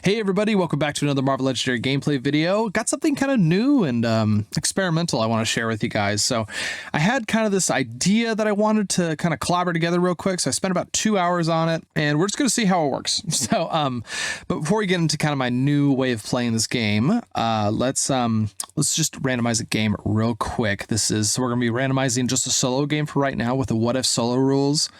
Hey everybody, welcome back to another Marvel Legendary gameplay video. Got something kind of new and experimental I want to share with you guys. So I had kind of this idea that I wanted to kind of collaborate together real quick. So I spent about 2 hours on it and we're just going to see how it works. So but before we get into kind of my new way of playing this game, let's just randomize the game real quick. So we're going to be randomizing just a solo game for right now with the what if solo rules.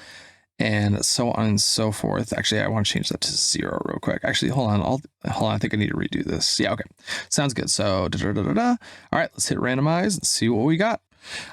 And so on and so forth. Actually, I want to change that to 0 real quick. Actually, hold on. I think I need to redo this. Yeah, okay. Sounds good. So, All right, let's hit randomize and see what we got.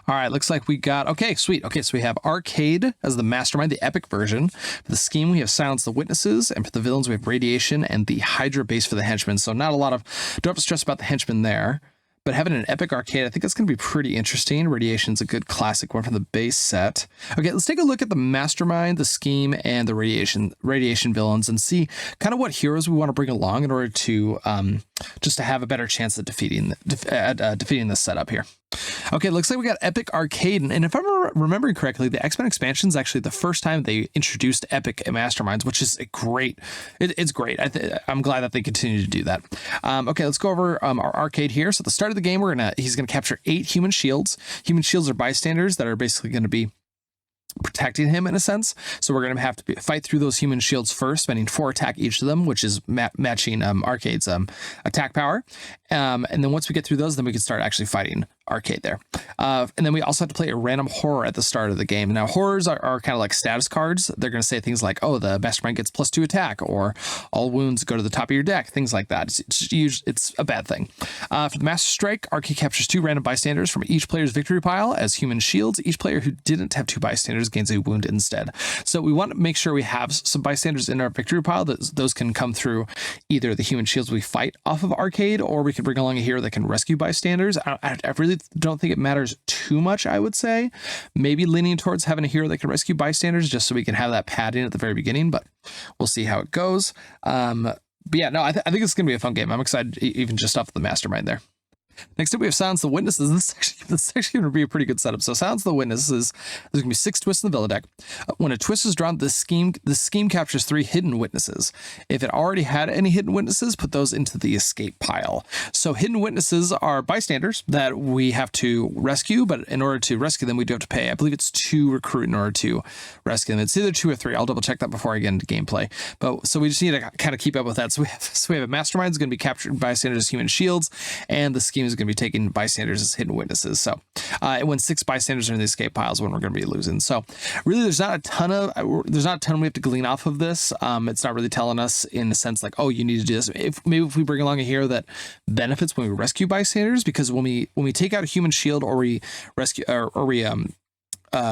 All right, looks like we got, okay, sweet. Okay, so we have Arcade as the mastermind, the epic version. For the scheme, we have Silence the Witnesses. And for the villains, we have Radiation and the Hydra base for the henchmen. So don't have to stress about the henchmen there. But having an epic arcade, I think that's going to be pretty interesting. Radiation's a good classic one from the base set. Okay, let's take a look at the mastermind, the scheme, and the radiation villains and see kind of what heroes we want to bring along in order to just to have a better chance at defeating this setup here. Okay, looks like we got Epic Arcade, and if I'm remembering correctly, the X-Men expansion is actually the first time they introduced Epic Masterminds, which is great. It's great. I'm glad that they continue to do that. Okay, let's go over our arcade here. So at the start of the game, he's gonna capture 8 human shields. Human shields are bystanders that are basically going to be protecting him in a sense. So we're going to have to fight through those human shields first, spending 4 attack each of them, which is matching Arcade's attack power. And then once we get through those, then we can start actually fighting Arcade there. And then we also have to play a random horror at the start of the game. Now, horrors are kind of like status cards. They're going to say things like, oh, the mastermind gets +2 attack, or all wounds go to the top of your deck, things like that. It's a bad thing. For the Master Strike, Arcade captures 2 random bystanders from each player's victory pile as human shields. Each player who didn't have 2 bystanders gains a wound instead. So we want to make sure we have some bystanders in our victory pile. Those can come through either the human shields we fight off of Arcade, or we could bring along a hero that can rescue bystanders. I really don't think it matters too much, I would say. Maybe leaning towards having a hero that can rescue bystanders just so we can have that padding at the very beginning, but we'll see how it goes. But yeah, no, I think it's going to be a fun game. I'm excited even just off the mastermind there. Next up, we have Silence the Witnesses. This is actually going to be a pretty good setup. So Silence the Witnesses, there's going to be 6 twists in the villain deck. When a twist is drawn, the scheme captures 3 hidden witnesses. If it already had any hidden witnesses, put those into the escape pile. So hidden witnesses are bystanders that we have to rescue, but in order to rescue them, we do have to pay, I believe it's 2 recruit in order to rescue them. It's either 2 or 3. I'll double check that before I get into gameplay. But so we just need to kind of keep up with that. So we have a mastermind is going to be captured bystanders as human shields, and the scheme is going to be taking bystanders as hidden witnesses. So when 6 bystanders are in the escape piles, when we're going to be losing. So really, there's not a ton we have to glean off of this. It's not really telling us in a sense like, oh, you need to do this. If we bring along a hero that benefits when we rescue bystanders, because when we take out a human shield or we rescue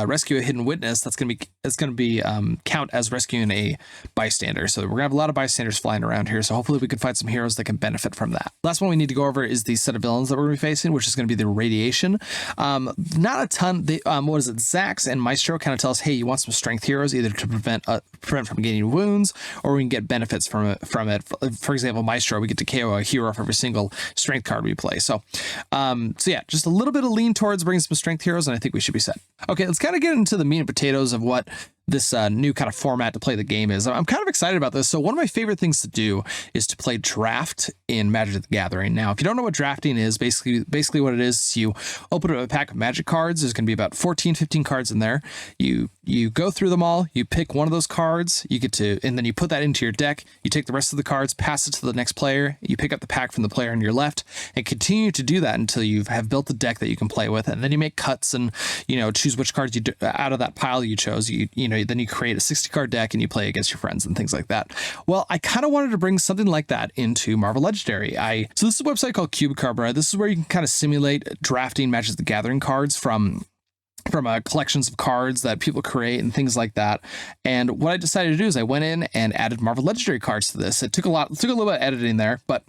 rescue a hidden witness, that's going to be count as rescuing a bystander. So we're gonna have a lot of bystanders flying around here. So hopefully we can find some heroes that can benefit from that. Last one we need to go over is the set of villains that we're gonna be facing, which is going to be the Radiation. Not a ton. What is it? Zax and Maestro kind of tell us, hey, you want some strength heroes either to prevent from getting wounds, or we can get benefits from it. For example, Maestro, we get to KO a hero for every single strength card we play. So yeah, just a little bit of lean towards bringing some strength heroes, and I think we should be set. Okay, let's kind of get into the meat and potatoes of what this new kind of format to play the game is. I'm kind of excited about this. So one of my favorite things to do is to play draft in Magic the Gathering. Now, if you don't know what drafting is, basically what it is you open up a pack of Magic cards. There's going to be about 15 cards in there. You go through them all, you pick one of those cards, and then you put that into your deck. You take the rest of the cards, pass it to the next player. You pick up the pack from the player on your left, and continue to do that until you have built a deck that you can play with. And then you make cuts and choose which cards out of that pile you chose. Then you create a 60-card deck and you play against your friends and things like that. Well, I kind of wanted to bring something like that into Marvel Legendary. So this is a website called Cubicard. This is where you can kind of simulate drafting Magic the Gathering cards from collections of cards that people create and things like that. And what I decided to do is I went in and added Marvel Legendary cards to this. It took a little bit of editing there, but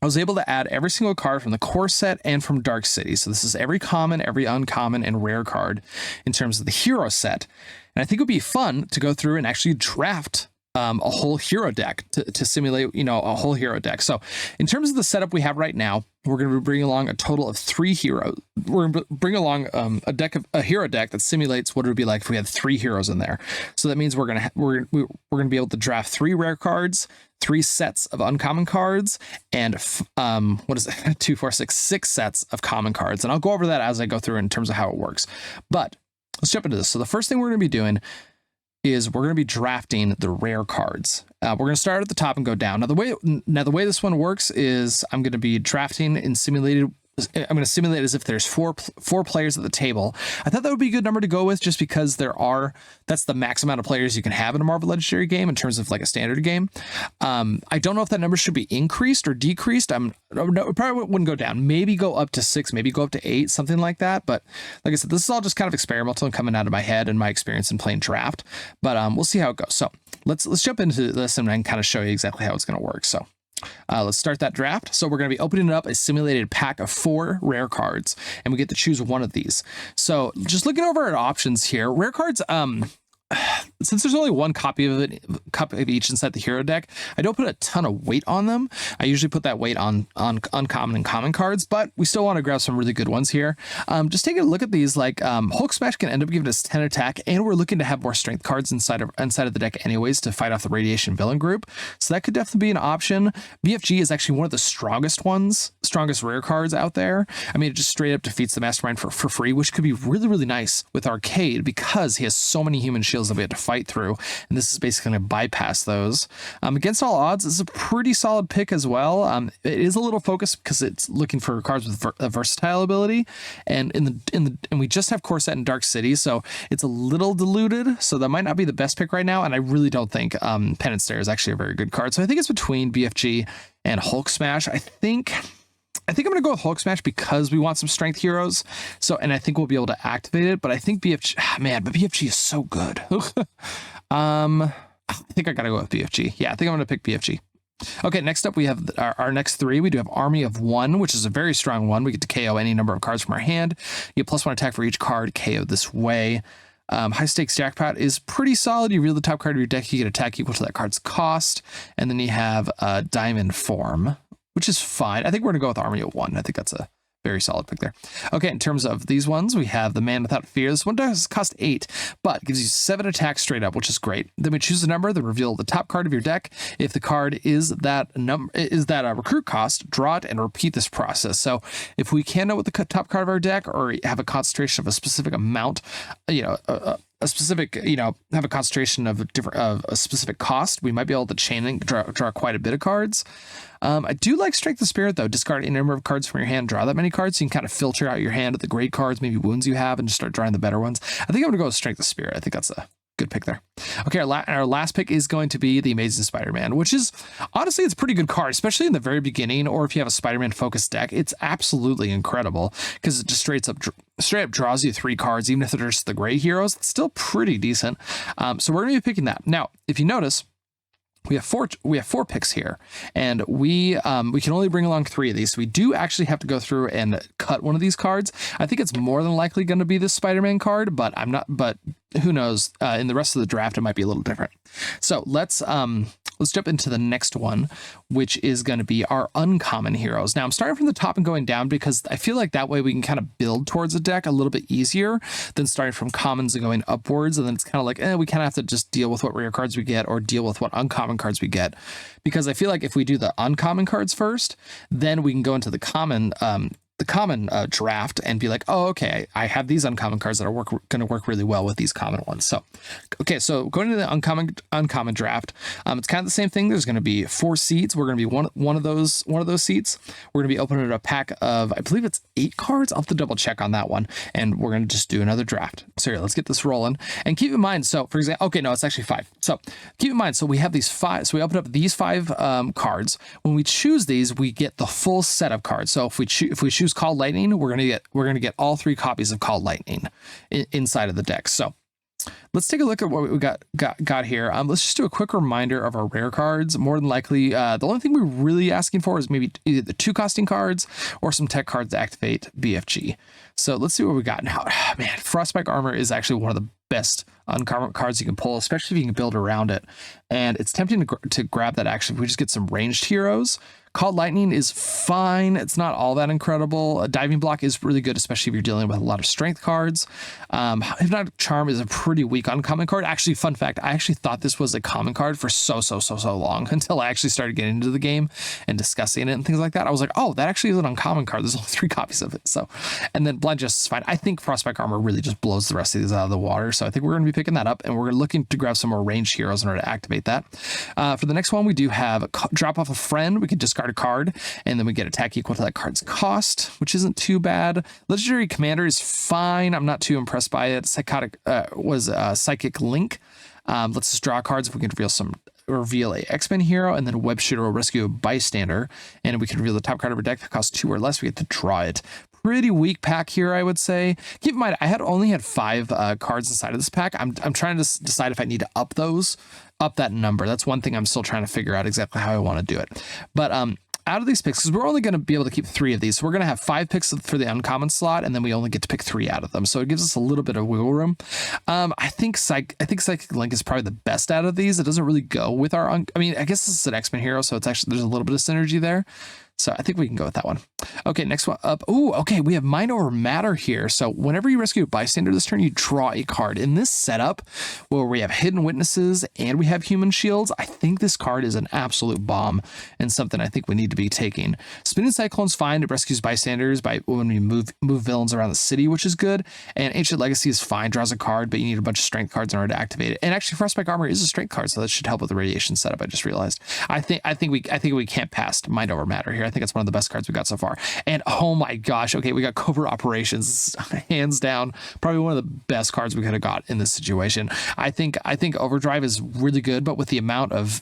I was able to add every single card from the core set and from Dark City. So this is every common, every uncommon, and rare card in terms of the hero set. And I think it would be fun to go through and actually draft a whole hero deck to simulate, a whole hero deck. So in terms of the setup we have right now, we're going to be bringing along a total of 3 heroes. We're going to bring along a hero deck that simulates what it would be like if we had 3 heroes in there. So that means we're going to be able to draft 3 rare cards, 3 sets of uncommon cards, and what is it? 2, 4, 6, 6 sets of common cards. And I'll go over that as I go through in terms of how it works. But let's jump into this. So the first thing we're going to be doing is we're going to be drafting the rare cards. We're going to start at the top and go down. Now the way this one works is I'm going to be drafting in simulated. I'm going to simulate as if there's four players at the table. I thought that would be a good number to go with just because that's the max amount of players you can have in a Marvel Legendary game in terms of like a standard game. I don't know if that number should be increased or decreased. No, it probably wouldn't go down. Maybe go up to 6, maybe go up to 8, something like that. But like I said, this is all just kind of experimental and coming out of my head and my experience in playing draft. But we'll see how it goes. So let's jump into this and then kind of show you exactly how it's going to work. So let's start that draft. So we're going to be opening up a simulated pack of 4 rare cards, and we get to choose one of these. So just looking over at options here, rare cards, since there's only one copy of each inside the hero deck, I don't put a ton of weight on them. I usually put that weight on uncommon and common cards, but we still want to grab some really good ones here. Just taking a look at these, like Hulk Smash can end up giving us 10 attack, and we're looking to have more strength cards inside of the deck anyways to fight off the radiation villain group. So that could definitely be an option. BFG is actually one of the strongest rare cards out there. I mean, it just straight up defeats the Mastermind for free, which could be really, really nice with Arcade because he has so many human shields that we have to fight through, and this is basically going to bypass those. Against all odds, this is a pretty solid pick as well. It is a little focused because it's looking for cards with a versatile ability, and and we just have Corset and Dark City, so it's a little diluted. So that might not be the best pick right now, and I really don't think Penance Stare is actually a very good card. So I think it's between BFG and Hulk Smash. I think I'm going to go with Hulk Smash because we want some strength heroes. So, and I think we'll be able to activate it, but I think BFG, man, but BFG is so good. I think I got to go with BFG. Yeah, I think I'm going to pick BFG. Okay, next up, we have our next 3. We do have Army of 1, which is a very strong one. We get to KO any number of cards from our hand. You get +1 attack for each card KO this way. High Stakes Jackpot is pretty solid. You reveal the top card of your deck, you get attack equal to that card's cost. And then you have Diamond Form, which is fine. I think we're going to go with Army of 1. I think that's a very solid pick there. Okay, in terms of these ones, we have the Man Without Fear. This one does cost 8, but gives you 7 attacks straight up, which is great. Then we choose a number, then reveal the top card of your deck. If the card is that recruit cost, draw it and repeat this process. So if we can know what the top card of our deck or have a concentration of a specific amount, have a concentration of a specific cost, we might be able to chain and draw quite a bit of cards. I do like Strength of Spirit though. Discard a number of cards from your hand, draw that many cards, so you can kind of filter out your hand of the great cards, maybe wounds you have, and just start drawing the better ones. I think I'm gonna go with Strength of Spirit. I think that's a good pick there. Okay, our last pick is going to be the Amazing Spider-Man, which is honestly, it's a pretty good card, especially in the very beginning, or if you have a Spider-Man focused deck. It's absolutely incredible because it just straight up draws you 3 cards, even if they're just the great heroes. It's still pretty decent. So we're gonna be picking that. Now, if you notice, we have four picks here, and we can only bring along 3 of these. So we do actually have to go through and cut one of these cards. I think it's more than likely going to be this Spider-Man card, but who knows? In the rest of the draft, it might be a little different. So let's jump into the next one, which is going to be our uncommon heroes. Now I'm starting from the top and going down because I feel like that way we can kind of build towards a deck a little bit easier than starting from commons and going upwards. And then it's kind of like, we kind of have to just deal with what rare cards we get or deal with what uncommon cards we get. Because I feel like if we do the uncommon cards first, then we can go into the common draft and be like, oh, okay, I have these uncommon cards that are going to work really well with these common ones. So, okay, so going to the uncommon draft, it's kind of the same thing. There's going to be 4 seats. We're going to be one of those seats. We're going to be opening a pack of, I believe it's 8 cards. I'll have to double check on that one, and we're going to just do another draft. So here, let's get this rolling. And keep in mind, so for example, okay, no, it's actually 5. So keep in mind, so we have these 5. So we open up these 5 cards. When we choose these, we get the full set of cards. So if we choose Called Lightning, we're gonna get all 3 copies of Called Lightning inside of the deck. So let's take a look at what we got here. Let's just do a quick reminder of our rare cards. More than likely, the only thing we're really asking for is maybe either the 2 costing cards or some tech cards to activate BFG. So let's see what we got now. Man, Frostbite Armor is actually one of the best uncommon cards you can pull, especially if you can build around it. And it's tempting to grab that action if we just get some ranged heroes. Called Lightning is fine. It's not all that incredible. Diving Block is really good, especially if you're dealing with a lot of strength cards. Hypnotic Charm is a pretty weak weak uncommon card. Actually, fun fact, I actually thought this was a common card for so long until I actually started getting into the game and discussing it and things like that. I was like, oh, that actually is an uncommon card. There's only 3 copies of it. So, and then Blind Justice is fine. I think Frostbite Armor really just blows the rest of these out of the water. So I think we're going to be picking that up, and we're looking to grab some more ranged heroes in order to activate that. For the next one, we do have drop off a friend. We could discard a card, and then we get attack equal to that card's cost, which isn't too bad. Legendary Commander is fine. I'm not too impressed by it. Psychic Link. Let's just draw cards if we can reveal a X-Men hero, and then a Web Shooter will rescue a bystander, and we can reveal the top card of our deck that costs 2 or less. We get to draw it. Pretty weak pack here, I would say. Keep in mind, I only had 5 cards inside of this pack. I'm trying to decide if I need to up that number. That's one thing I'm still trying to figure out exactly how I want to do it. But out of these picks, because we're only going to be able to keep 3 of these, so we're going to have 5 picks for the uncommon slot, and then we only get to pick 3 out of them. So it gives us a little bit of wiggle room. I think Psychic Link is probably the best out of these. It doesn't really go with our. I mean, I guess this is an X-Men hero, so it's actually there's a little bit of synergy there. So I think we can go with that one. Okay, next one up. Ooh, okay, we have Mind Over Matter here. So whenever you rescue a bystander this turn, you draw a card. In this setup, where we have Hidden Witnesses and we have Human Shields, I think this card is an absolute bomb and something I think we need to be taking. Spinning Cyclone's fine. It rescues bystanders when we move villains around the city, which is good. And Ancient Legacy is fine, draws a card, but you need a bunch of strength cards in order to activate it. And actually, Frostbite Armor is a strength card, so that should help with the radiation setup. I just realized. I think we can't pass Mind Over Matter here. I think it's one of the best cards we got so far. And oh my gosh, okay, we got Covert Operations, hands down, probably one of the best cards we could have got in this situation. I think Overdrive is really good, but with the amount of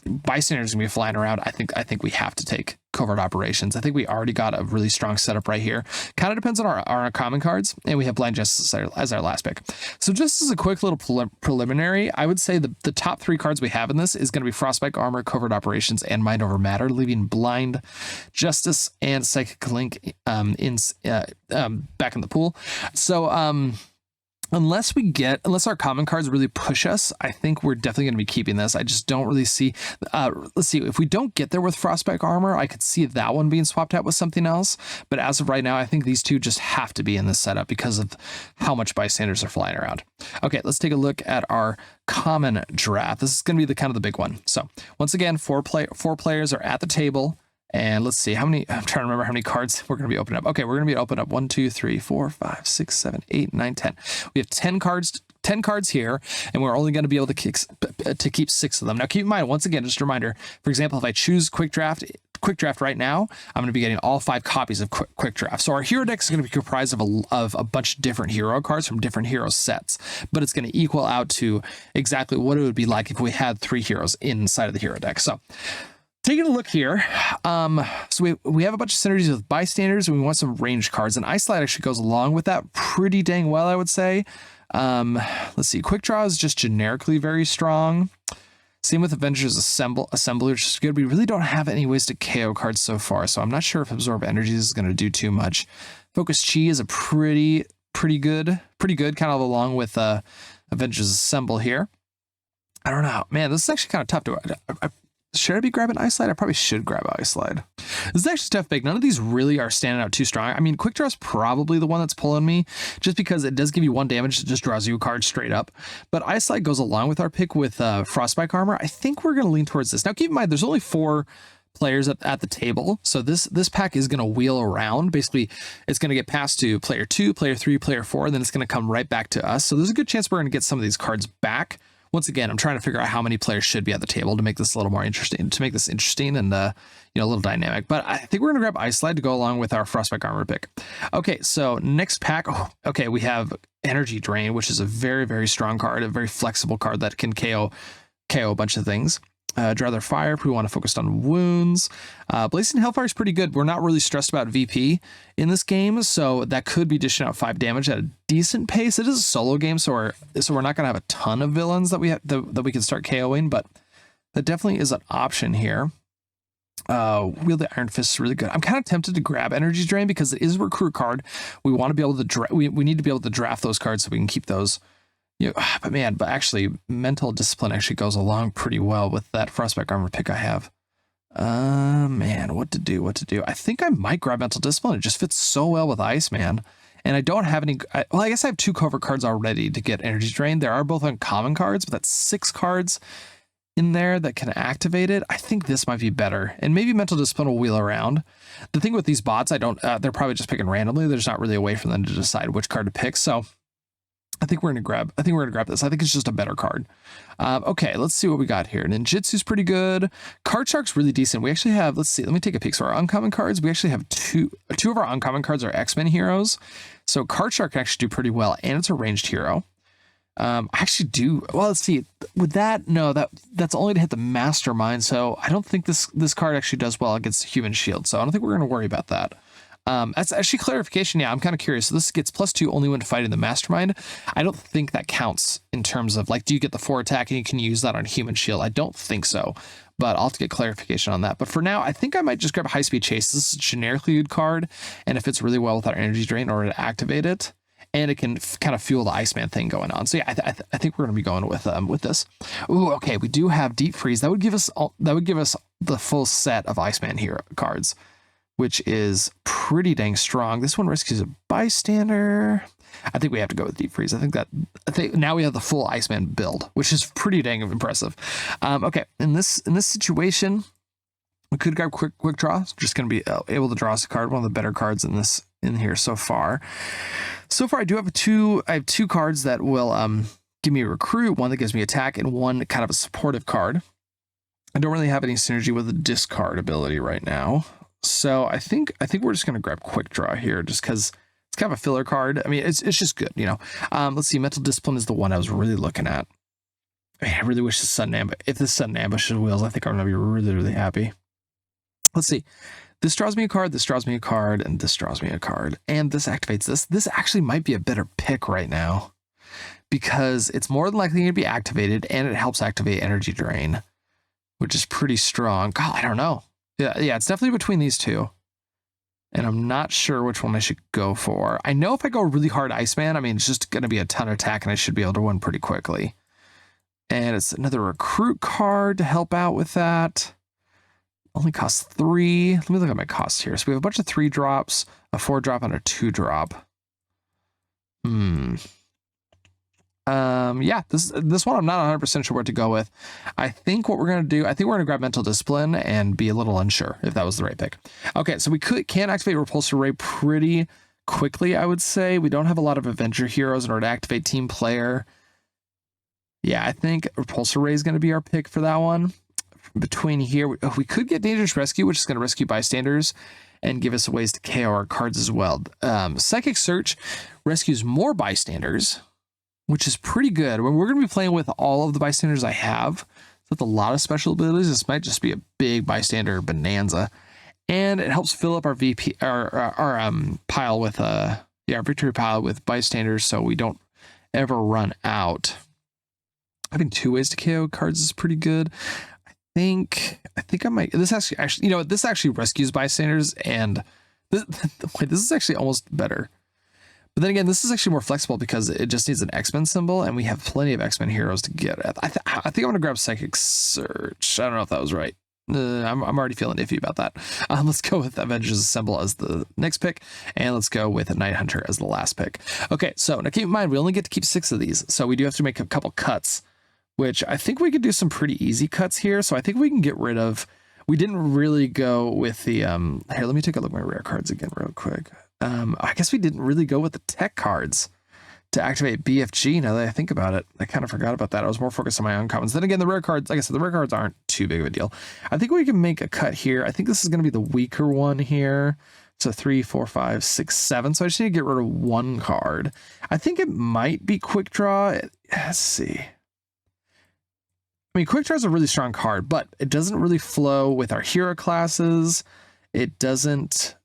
bystanders gonna be flying around, I think we have to take Covert Operations. I think we already got a really strong setup right here. Kind of depends on our common cards, and we have Blind Justice as our last pick. So just as a quick little preliminary, I would say the top 3 cards we have in this is going to be Frostbite Armor, Covert Operations, and Mind Over Matter, leaving Blind Justice and Psychic Link back in the pool. So unless our common cards really push us, I think we're definitely going to be keeping this. I just don't really see. Let's see, if we don't get there with Frostbite Armor, I could see that one being swapped out with something else. But as of right now, I think these 2 just have to be in this setup because of how much bystanders are flying around. Okay, let's take a look at our common draft. This is going to be the big one. So once again, 4 players are at the table. And let's see how many, I'm trying to remember how many cards we're going to be opening up. Okay, we're going to be opening up 1, 2, 3, 4, 5, 6, 7, 8, 9, 10. We have 10 cards here, and we're only going to be able to keep 6 of them. Now keep in mind, once again, just a reminder, for example, if I choose Quick Draft right now, I'm going to be getting all 5 copies of Quick Draft. So our hero deck is going to be comprised of a bunch of different hero cards from different hero sets, but it's going to equal out to exactly what it would be like if we had 3 heroes inside of the hero deck. So taking a look here, so we have a bunch of synergies with bystanders, and we want some ranged cards, and Ice Light actually goes along with that pretty dang well, I would say. Let's see, Quick Draw is just generically very strong. Same with Avengers Assembly, which is good. We really don't have any ways to KO cards so far, so I'm not sure if Absorb Energies is going to do too much. Focus Chi is a pretty good, kind of along with Avengers Assemble here. I don't know, man, this is actually kind of tough. Should I be grabbing Ice Slide? I probably should grab Ice Slide. This is actually tough pick. None of these really are standing out too strong. I mean, Quick Draw is probably the one that's pulling me, just because it does give you 1 damage. It just draws you a card straight up. But Ice Slide goes along with our pick with Frostbite Armor. I think we're going to lean towards this. Now, keep in mind, there's only 4 players at the table, so this pack is going to wheel around. Basically, it's going to get passed to player 2, player 3, player 4, and then it's going to come right back to us. So there's a good chance we're going to get some of these cards back. Once again, I'm trying to figure out how many players should be at the table to make this a little more interesting, and a little dynamic. But I think we're going to grab Ice Slide to go along with our Frostbite Armor pick. Okay, so next pack. Okay, we have Energy Drain, which is a very, very strong card, a very flexible card that can KO a bunch of things. Draw Their Fire if we want to focus on wounds. Blazing Hellfire is pretty good. We're not really stressed about VP in this game, so that could be dishing out 5 damage at a decent pace. It is a solo game, so we're not going to have a ton of villains that we can start KOing, but that definitely is an option here. Wield the Iron Fist is really good. I'm kind of tempted to grab Energy Drain because it is a recruit card. We want to be able to we need to be able to draft those cards so we can keep those. But actually, Mental Discipline actually goes along pretty well with that Frostbite Armor pick I have. Man, what to do? I think I might grab Mental Discipline. It just fits so well with Ice, man. And I don't have any, well, I guess I have 2 covert cards already to get energy drain. There are both uncommon cards, but that's 6 cards in there that can activate it. I think this might be better, and maybe Mental Discipline will wheel around. The thing with these bots, they're probably just picking randomly. There's not really a way for them to decide which card to pick. So I think we're gonna grab this. I think it's just a better card. Okay, let's see what we got here. Ninjutsu's pretty good. Card Shark's really decent. We actually have, let's see, let me take a peek. So our uncommon cards, we actually have two of our uncommon cards are X-Men heroes. So Card Shark can actually do pretty well, and it's a ranged hero. I actually do well. Let's see. With that, no, that's only to hit the mastermind. So I don't think this card actually does well against Human Shield. So I don't think we're going to worry about that. That's actually clarification. Yeah, I'm kind of curious. So this gets +2 only when fighting the mastermind. I don't think that counts in terms of like, do you get the 4 attack and you can use that on Human Shield? I don't think so, but I'll have to get clarification on that. But for now, I think I might just grab a High Speed Chase. This is a generically good card, and it fits really well with our energy drain in order to activate it. And it can kind of fuel the Iceman thing going on. So yeah, I think we're going to be going with this. Ooh, okay, we do have Deep Freeze. That would give us the full set of Iceman hero cards, which is pretty dang strong. This one rescues a bystander. I think we have to go with Deep Freeze. I think now we have the full Iceman build, which is pretty dang impressive. Okay, in this situation, we could grab quick draw. It's just going to be able to draw us a card, one of the better cards in here so far. So far, I have two cards that will give me a recruit, one that gives me attack, and one kind of a supportive card. I don't really have any synergy with the discard ability right now. So I think we're just going to grab quick draw here just because it's kind of a filler card. I mean, it's just good, you know. Let's see. Mental Discipline is the one I was really looking at. I mean, I really wish the sudden ambush. If this sudden ambushes wheels, I think I'm going to be really, really happy. Let's see. This draws me a card, this draws me a card, and this draws me a card. And this activates this. This actually might be a better pick right now because it's more than likely going to be activated, and it helps activate energy drain, which is pretty strong. God, I don't know. Yeah, it's definitely between these two. And I'm not sure which one I should go for. I know if I go really hard Iceman, I mean, it's just going to be a ton of attack, and I should be able to win pretty quickly. And it's another recruit card to help out with that. Only costs 3. Let me look at my costs here. So we have a bunch of 3 drops, a 4 drop, and a 2 drop. Yeah, this one I'm not 100% sure what to go with. I think what we're going to do, I think we're going to grab Mental Discipline and be a little unsure if that was the right pick. Okay, so we can activate Repulsor Ray pretty quickly, I would say. We don't have a lot of Avenger heroes in order to activate Team Player. Yeah, I think Repulsor Ray is going to be our pick for that one. Between here, we could get Dangerous Rescue, which is going to rescue bystanders and give us ways to KO our cards as well. Psychic Search rescues more bystanders, which is pretty good. We're going to be playing with all of the bystanders I have. With a lot of special abilities, this might just be a big bystander bonanza. And it helps fill up our VP, our pile with our victory pile with bystanders, so we don't ever run out. Having 2 ways to KO cards is pretty good. I think I might. This actually, you know, this actually rescues bystanders, and this is actually almost better. But then again, this is actually more flexible because it just needs an X-Men symbol, and we have plenty of X-Men heroes to get at. I think I'm gonna grab Psychic Search. I don't know if that was right. I'm already feeling iffy about that. Let's go with Avengers Assemble as the next pick, and let's go with Night Hunter as the last pick. Okay, so now keep in mind we only get to keep 6 of these, so we do have to make a couple cuts, which I think we could do some pretty easy cuts here. So I think we can get rid of, we didn't really go with the, here, let me take a look at my rare cards again real quick. I guess we didn't really go with the tech cards to activate BFG now that I think about it. I kind of forgot about that. I was more focused on my uncommons. Then again, the rare cards, like I said, the rare cards aren't too big of a deal. I think we can make a cut here. I think this is going to be the weaker one here. So 3, 4, 5, 6, 7. So I just need to get rid of 1 card. I think it might be Quick Draw. Let's see. I mean, Quick Draw is a really strong card, but it doesn't really flow with our hero classes. It doesn't,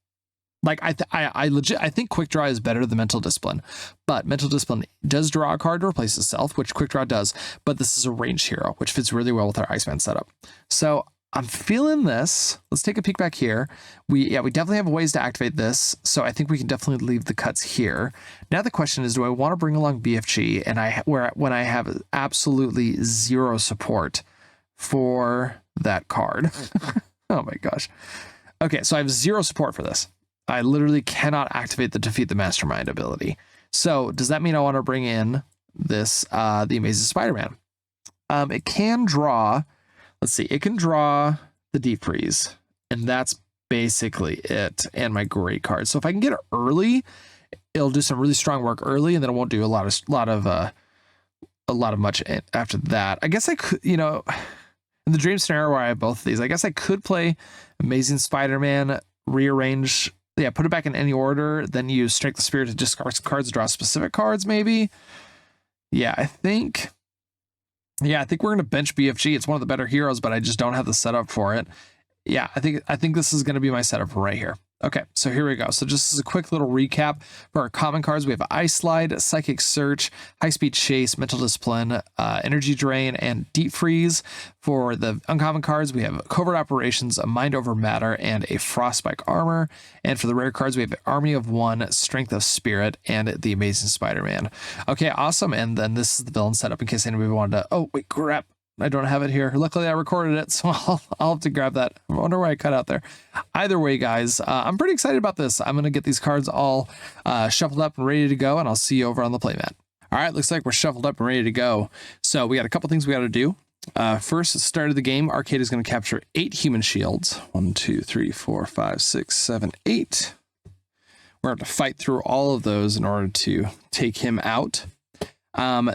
like, I think Quick Draw is better than Mental Discipline, but Mental Discipline does draw a card to replace itself, which Quick Draw does, but this is a ranged hero, which fits really well with our Iceman setup. So I'm feeling this. Let's take a peek back here. We definitely have ways to activate this, so I think we can definitely leave the cuts here. Now the question is, do I want to bring along BFG and when I have absolutely 0 support for that card? Oh my gosh. Okay, so I have 0 support for this. I literally cannot activate the Defeat the Mastermind ability. So does that mean I want to bring in this, the Amazing Spider-Man? It can draw, let's see, it can draw the Deep Freeze, and that's basically it, and my great card. So if I can get it early, it'll do some really strong work early, and then it won't do a lot of much after that. I guess I could, you know, in the dream scenario where I have both of these, I guess I could play Amazing Spider-Man, rearrange, yeah, put it back in any order, then use Strength of Spirit to discard cards, draw specific cards, maybe. Yeah, I think we're gonna bench BFG. It's one of the better heroes, but I just don't have the setup for it. Yeah, I think this is gonna be my setup right here. Okay, so here we go. So just as a quick little recap for our common cards, we have Ice Slide, Psychic Search, High Speed Chase, Mental Discipline, Energy Drain, and Deep Freeze. For the uncommon cards, we have Covert Operations, a Mind Over Matter, and a Frostbite Armor. And for the rare cards, we have Army of One, Strength of Spirit, and the Amazing Spider-Man. Okay, awesome. And then this is the villain setup in case anybody wanted to, oh, wait, crap. I don't have it here. Luckily, I recorded it, so I'll have to grab that. I wonder why I cut out there. Either way, guys, I'm pretty excited about this. I'm going to get these cards all shuffled up and ready to go, and I'll see you over on the playmat. All right, looks like we're shuffled up and ready to go. So we got a couple things we got to do. First, at the start of the game, Arcade is going to capture 8 human shields. 1, 2, 3, 4, 5, 6, 7, 8. We're going to have to fight through all of those in order to take him out.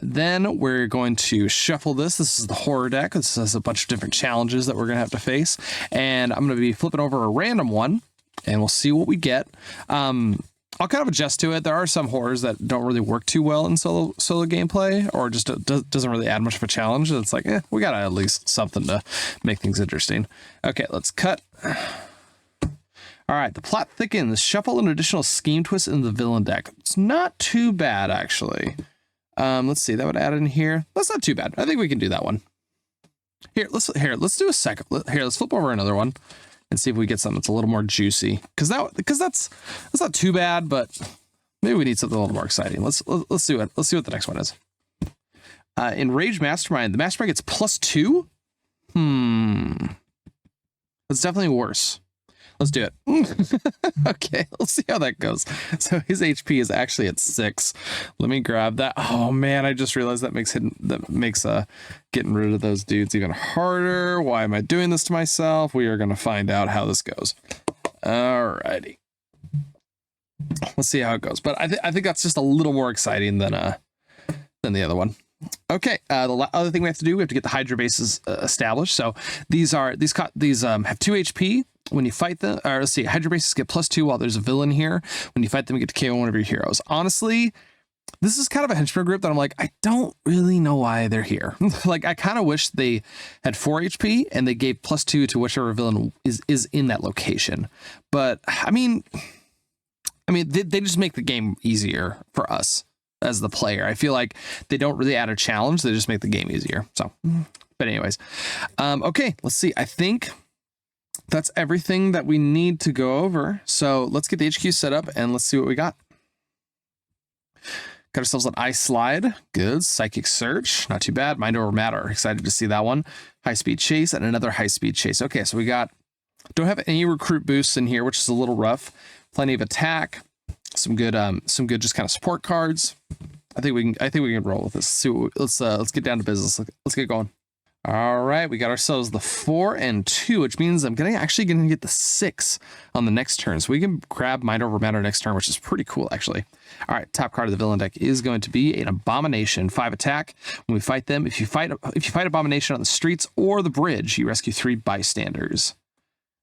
Then we're going to shuffle this. This is the horror deck. This has a bunch of different challenges that we're going to have to face. And I'm going to be flipping over a random one, and we'll see what we get. I'll kind of adjust to it. There are some horrors that don't really work too well in solo gameplay, or just doesn't really add much of a challenge. It's like, we got at least something to make things interesting. Okay, let's cut. All right, the plot thickens. Shuffle an additional scheme twist in the villain deck. It's not too bad, actually. Let's see, that would add in here. That's not too bad. I think we can do that one. Let's do a second. Let's flip over another one and see if we get something that's a little more juicy. Because that's not too bad, but maybe we need something a little more exciting. Let's do it. Let's see what the next one is. Enraged Mastermind. The Mastermind gets +2. That's definitely worse. Let's do it. Okay, let's see how that goes. So his HP is actually at 6. Let me grab that. Oh man, I just realized that makes getting rid of those dudes even harder. Why am I doing this to myself? We are going to find out how this goes. Alrighty. Let's see how it goes. But I think that's just a little more exciting than the other one. Okay, the other thing we have to do, we have to get the Hydra bases established. So these have 2 HP. When you fight them, or let's see, Hydra bases get +2 while there's a villain here. When you fight them, you get to KO one of your heroes. Honestly, this is kind of a henchman group that I'm like, I don't really know why they're here. Like, I kind of wish they had 4 HP and they gave +2 to whichever villain is in that location. But I mean, they just make the game easier for us as the player. I feel like they don't really add a challenge. They just make the game easier. So, but anyways, okay, let's see. I think that's everything that we need to go over. So let's get the HQ set up and let's see what we got. Got ourselves an Ice Slide. Good. Psychic Search. Not too bad. Mind Over Matter. Excited to see that one. High Speed Chase and another High Speed Chase. Okay, so we don't have any recruit boosts in here, which is a little rough. Plenty of attack. Some good just kind of support cards. I think we can roll with this. Let's get down to business. Let's get going. All right, we got ourselves the 4 and 2, which means I'm actually gonna get the 6 on the next turn. So we can grab Mind Over Matter next turn, which is pretty cool, actually. All right, top card of the villain deck is going to be an Abomination, 5 attack. When we fight them, if you fight Abomination on the streets or the bridge, you rescue 3 bystanders.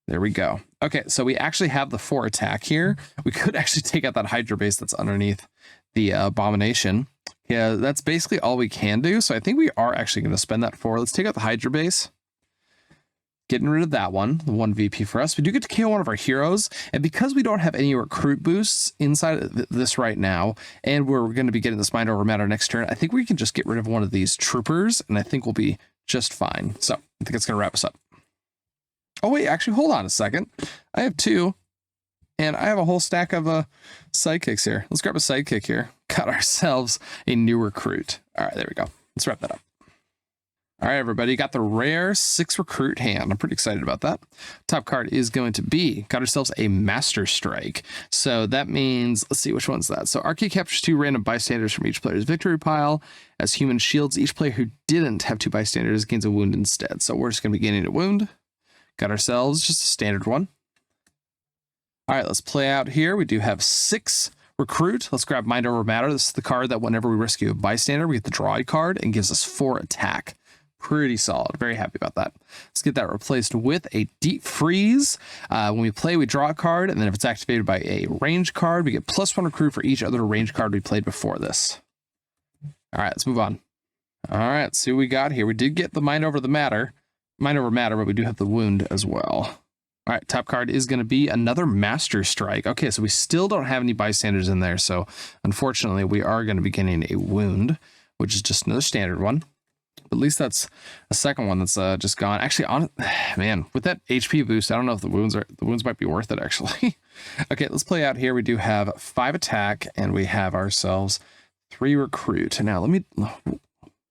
There we go. Okay, so we actually have the 4 attack here. We could actually take out that Hydra base that's underneath the Abomination. Yeah, that's basically all we can do. So I think we are actually going to spend that 4. Let's take out the Hydra base. Getting rid of that one, the 1 VP for us. We do get to KO one of our heroes. And because we don't have any recruit boosts inside of this right now, and we're going to be getting this Mind Over Matter next turn, I think we can just get rid of one of these troopers, and I think we'll be just fine. So I think it's going to wrap us up. Oh, wait, actually, hold on a second. I have 2. And I have a whole stack of sidekicks here. Let's grab a sidekick here. Got ourselves a new recruit. All right, there we go. Let's wrap that up. All right, everybody, got the rare 6 recruit hand. I'm pretty excited about that. Top card is going to be, got ourselves a Master Strike. So that means, let's see, which one's that? So Archie captures 2 random bystanders from each player's victory pile. As human shields, each player who didn't have 2 bystanders gains a wound instead. So we're just going to be gaining a wound. Got ourselves just a standard one. All right, let's play out here. We do have 6 recruit. Let's grab Mind Over Matter. This is the card that whenever we rescue a bystander, we get the draw a card and gives us 4 attack. Pretty solid. Very happy about that. Let's get that replaced with a Deep Freeze. When we play, we draw a card, and then if it's activated by a range card, we get +1 recruit for each other range card we played before this. All right, let's move on. All right, let's see what we got here. We did get the Mind Over Matter, but we do have the wound as well. All right, top card is going to be another Master Strike. Okay, so we still don't have any bystanders in there, so unfortunately, we are going to be getting a wound, which is just another standard one. But at least that's a second one that's just gone. Actually, man, with that HP boost, I don't know if the wounds might be worth it, actually. Okay, let's play out here. We do have 5 attack, and we have ourselves 3 recruit. Now, I'm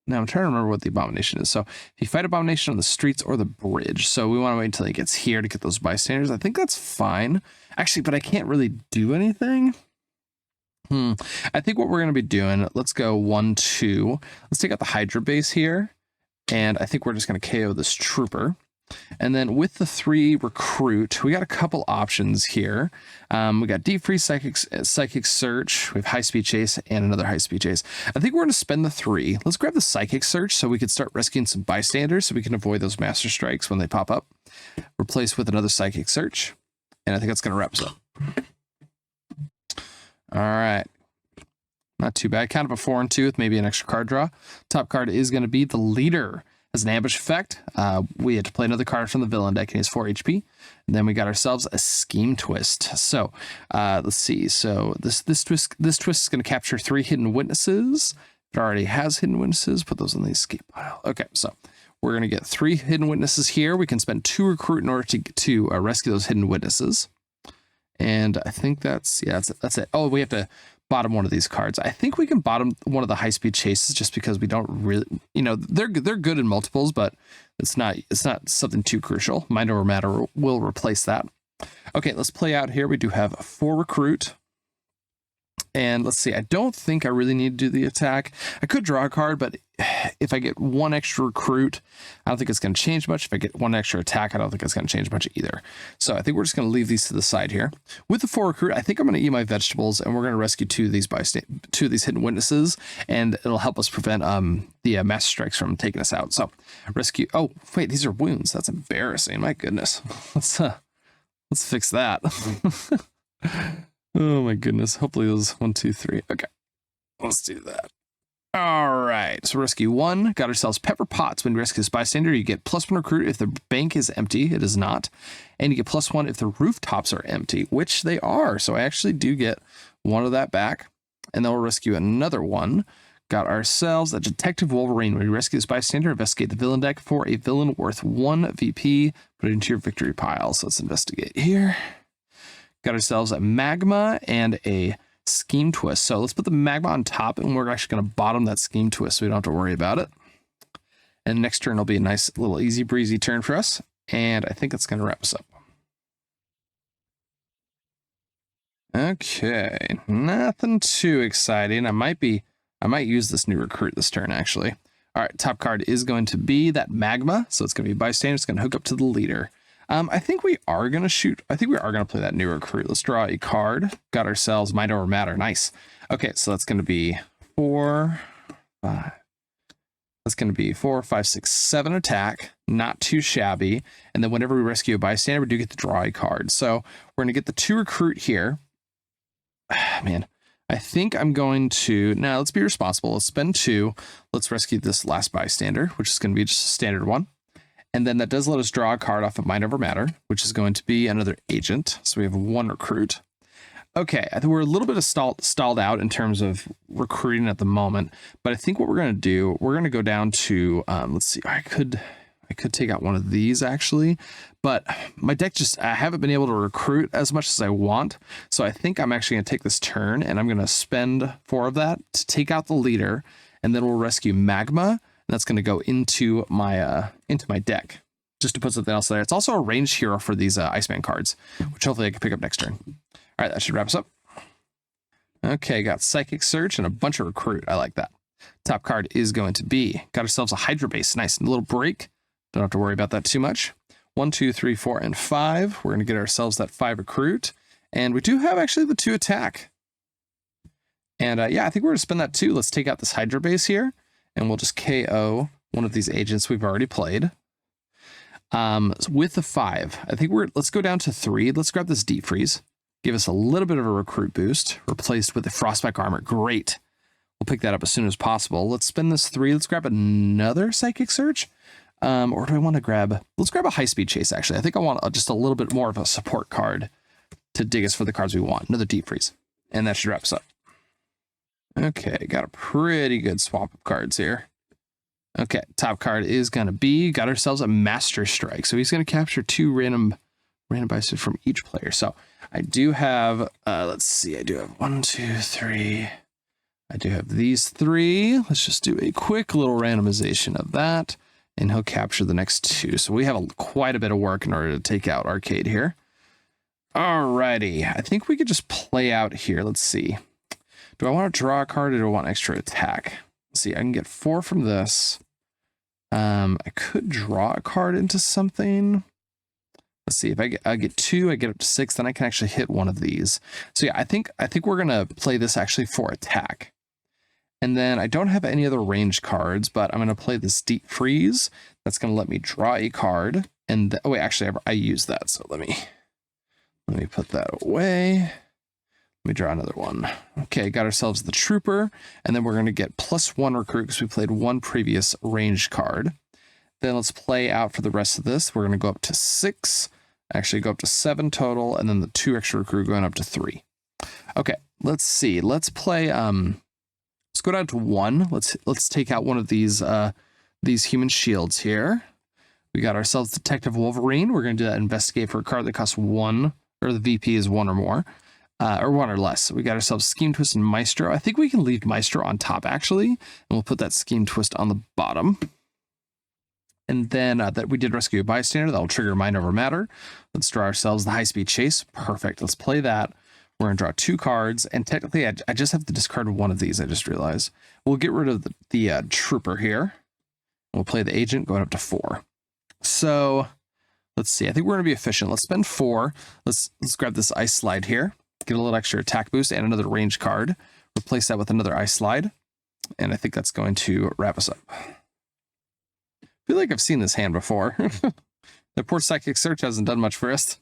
trying to remember what the abomination is. So if you fight abomination on the streets or the bridge, so we want to wait until he gets here to get those bystanders. I think that's fine. Actually, but I can't really do anything. I think what we're going to be doing, let's go 1, 2. Let's take out the Hydra base here. And I think we're just going to KO this trooper. And then with the 3 recruit, we got a couple options here. We got Deep Freeze, Psychic Search, we have High Speed Chase, and another High Speed Chase. I think we're going to spend the 3. Let's grab the Psychic Search so we can start rescuing some bystanders so we can avoid those Master Strikes when they pop up. Replace with another Psychic Search. And I think that's going to wrap us up. All right. Not too bad. Kind of a 4 and 2 with maybe an extra card draw. Top card is going to be the Leader. As an ambush effect, we had to play another card from the villain deck and he has 4 HP. And then we got ourselves a Scheme Twist. So let's see. So this twist is going to capture 3 hidden witnesses. It already has hidden witnesses. Put those in the escape pile. Okay, so we're going to get 3 hidden witnesses here. We can spend 2 recruit in order to rescue those hidden witnesses. And I think that's it. Oh, we have to bottom one of these cards. I think we can bottom one of the High Speed Chases just because we don't really, they're good in multiples, but it's not something too crucial. Mind Over Matter will replace that. Okay, let's play out here. We do have 4 recruit. And let's see, I don't think I really need to do the attack. I could draw a card, but if I get 1 extra recruit, I don't think it's going to change much. If I get 1 extra attack, I don't think it's going to change much either. So I think we're just going to leave these to the side here. With the 4 recruit, I think I'm going to eat my vegetables, and we're going to rescue 2 of these hidden witnesses, and it'll help us prevent the Master Strikes from taking us out. So rescue. Oh wait, these are wounds. That's embarrassing. My goodness. Let's fix that. Oh my goodness. Hopefully those 1, 2, 3. Okay, let's do that. All right, so rescue 1. Got ourselves Pepper Potts. When you rescue this bystander, you get +1 recruit if the bank is empty. It is not. And you get +1 if the rooftops are empty, which they are. So I actually do get 1 of that back. And then we'll rescue another one. Got ourselves a Detective Wolverine. When you rescue this bystander, investigate the villain deck for a villain worth 1 VP. Put it into your victory pile. So let's investigate here. Got ourselves a Magma and a Scheme Twist. So let's put the Magma on top, and we're actually going to bottom that Scheme Twist so we don't have to worry about it. And next turn will be a nice little easy breezy turn for us. And I think that's going to wrap us up. Okay, nothing too exciting. I might use this new recruit this turn, actually. All right, top card is going to be that Magma. So it's going to be bystander. It's going to hook up to the Leader. I think we are going to play that new recruit. Let's draw a card. Got ourselves Mind Over Matter. Nice. Okay, so that's going to be 4, 5. That's going to be 4, 5, 6, 7 attack. Not too shabby. And then whenever we rescue a bystander, we do get to draw a card. So we're going to get the 2 recruit here. Man, I think I'm going to... Now, let's be responsible. Let's spend 2. Let's rescue this last bystander, which is going to be just a standard one. And then that does let us draw a card off of Mind Over Matter, which is going to be another agent. So we have 1 recruit. Okay, I think we're a little bit of stalled out in terms of recruiting at the moment. But I think what we're going to do, we're going to go down to, let's see, I could take out one of these actually. But my deck I haven't been able to recruit as much as I want. So I think I'm actually going to take this turn, and I'm going to spend 4 of that to take out the Leader. And then we'll rescue Magma. that's going to go into my deck, just to put something else there. It's also a ranged hero for these Iceman cards, which hopefully I can pick up next turn. All right, that should wrap us up. Okay, got Psychic Search and a bunch of Recruit. I like that. Top card is going to be, got ourselves a Hydra Base. Nice, a little break. Don't have to worry about that too much. 1, 2, 3, 4, and 5. We're going to get ourselves that 5 Recruit. And we do have actually the 2 Attack. And yeah, I think we're going to spend that too. Let's take out this Hydra Base here, and we'll just KO one of these agents we've already played. With the 5, I think let's go down to 3. Let's grab this Deep Freeze. Give us a little bit of a Recruit boost, replaced with the Frostbite Armor. Great. We'll pick that up as soon as possible. Let's spend this 3. Let's grab another Psychic Search. Or do I want to grab... Let's grab a High Speed Chase, actually. I think I want just a little bit more of a support card to dig us for the cards we want. Another Deep Freeze. And that should wrap us up. Okay, got a pretty good swap of cards here. Okay, top card is going to be... Got ourselves a Master Strike. So he's going to capture 2 random bices from each player. So I do have... let's see. I do have 1, 2, 3... I do have these 3. Let's just do a quick little randomization of that. And he'll capture the next 2. So we have quite a bit of work in order to take out Arcade here. Alrighty. I think we could just play out here. Let's see. Do I want to draw a card or do I want extra attack? Let's see. I can get 4 from this. I could draw a card into something. Let's see. If I get 2, I get up to 6, then I can actually hit one of these. So yeah, I think we're going to play this actually for attack. And then I don't have any other range cards, but I'm going to play this Deep Freeze. That's going to let me draw a card. And oh wait, actually I used that. So let me put that away. Let me draw another one. Okay, got ourselves the Trooper. And then we're going to get +1 Recruit because we played 1 previous range card. Then let's play out for the rest of this. We're going to go up to 6. Actually go up to 7 total. And then the 2 extra Recruit going up to 3. Okay, let's see. Let's play... Let's go down to 1. Let's take out one of these human shields here. We got ourselves Detective Wolverine. We're going to do that investigate for a card that costs 1, or the VP is 1 or more, or 1 or less. So we got ourselves Scheme Twist and Maestro. I think we can leave Maestro on top actually, and we'll put that Scheme Twist on the bottom. And then that we did rescue a bystander. That'll trigger Mind Over Matter. Let's draw ourselves the High Speed Chase. Perfect. Let's play that. We're going to draw 2 cards, and technically I just have to discard one of these, I just realized. We'll get rid of the Trooper here. We'll play the Agent going up to 4. So, let's see. I think we're going to be efficient. Let's spend 4. Let's grab this Ice Slide here. Get a little extra attack boost and another range card. Replace that with another Ice Slide. And I think that's going to wrap us up. I feel like I've seen this hand before. The poor Psychic Search hasn't done much for us.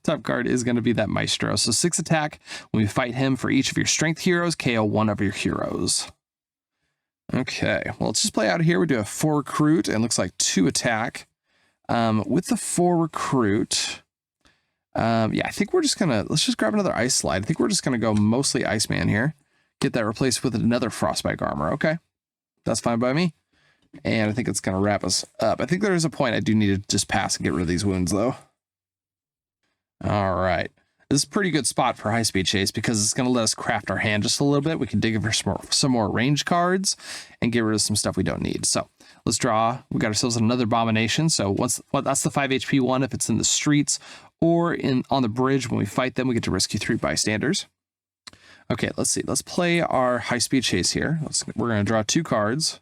Top card is going to be that Maestro. So 6 attack. When we fight him for each of your strength heroes, KO 1 of your heroes. Okay, well, let's just play out here. We do a 4 Recruit and looks like 2 attack. With the 4 Recruit, yeah, I think we're just gonna, let's just grab another Ice Slide. I think we're just gonna go mostly Iceman here. Get that replaced with another Frostbite Armor. Okay, that's fine by me. And I think it's gonna wrap us up. I think there is a point I do need to just pass and get rid of these wounds though. All right. This is a pretty good spot for High Speed Chase because it's going to let us craft our hand just a little bit. We can dig in for some more range cards and get rid of some stuff we don't need. So let's draw. We got ourselves another Abomination. So that's the 5 HP one if it's in the streets or on the bridge. When we fight them, we get to rescue 3 bystanders. Okay, let's see. Let's play our High Speed Chase here. We're going to draw 2 cards.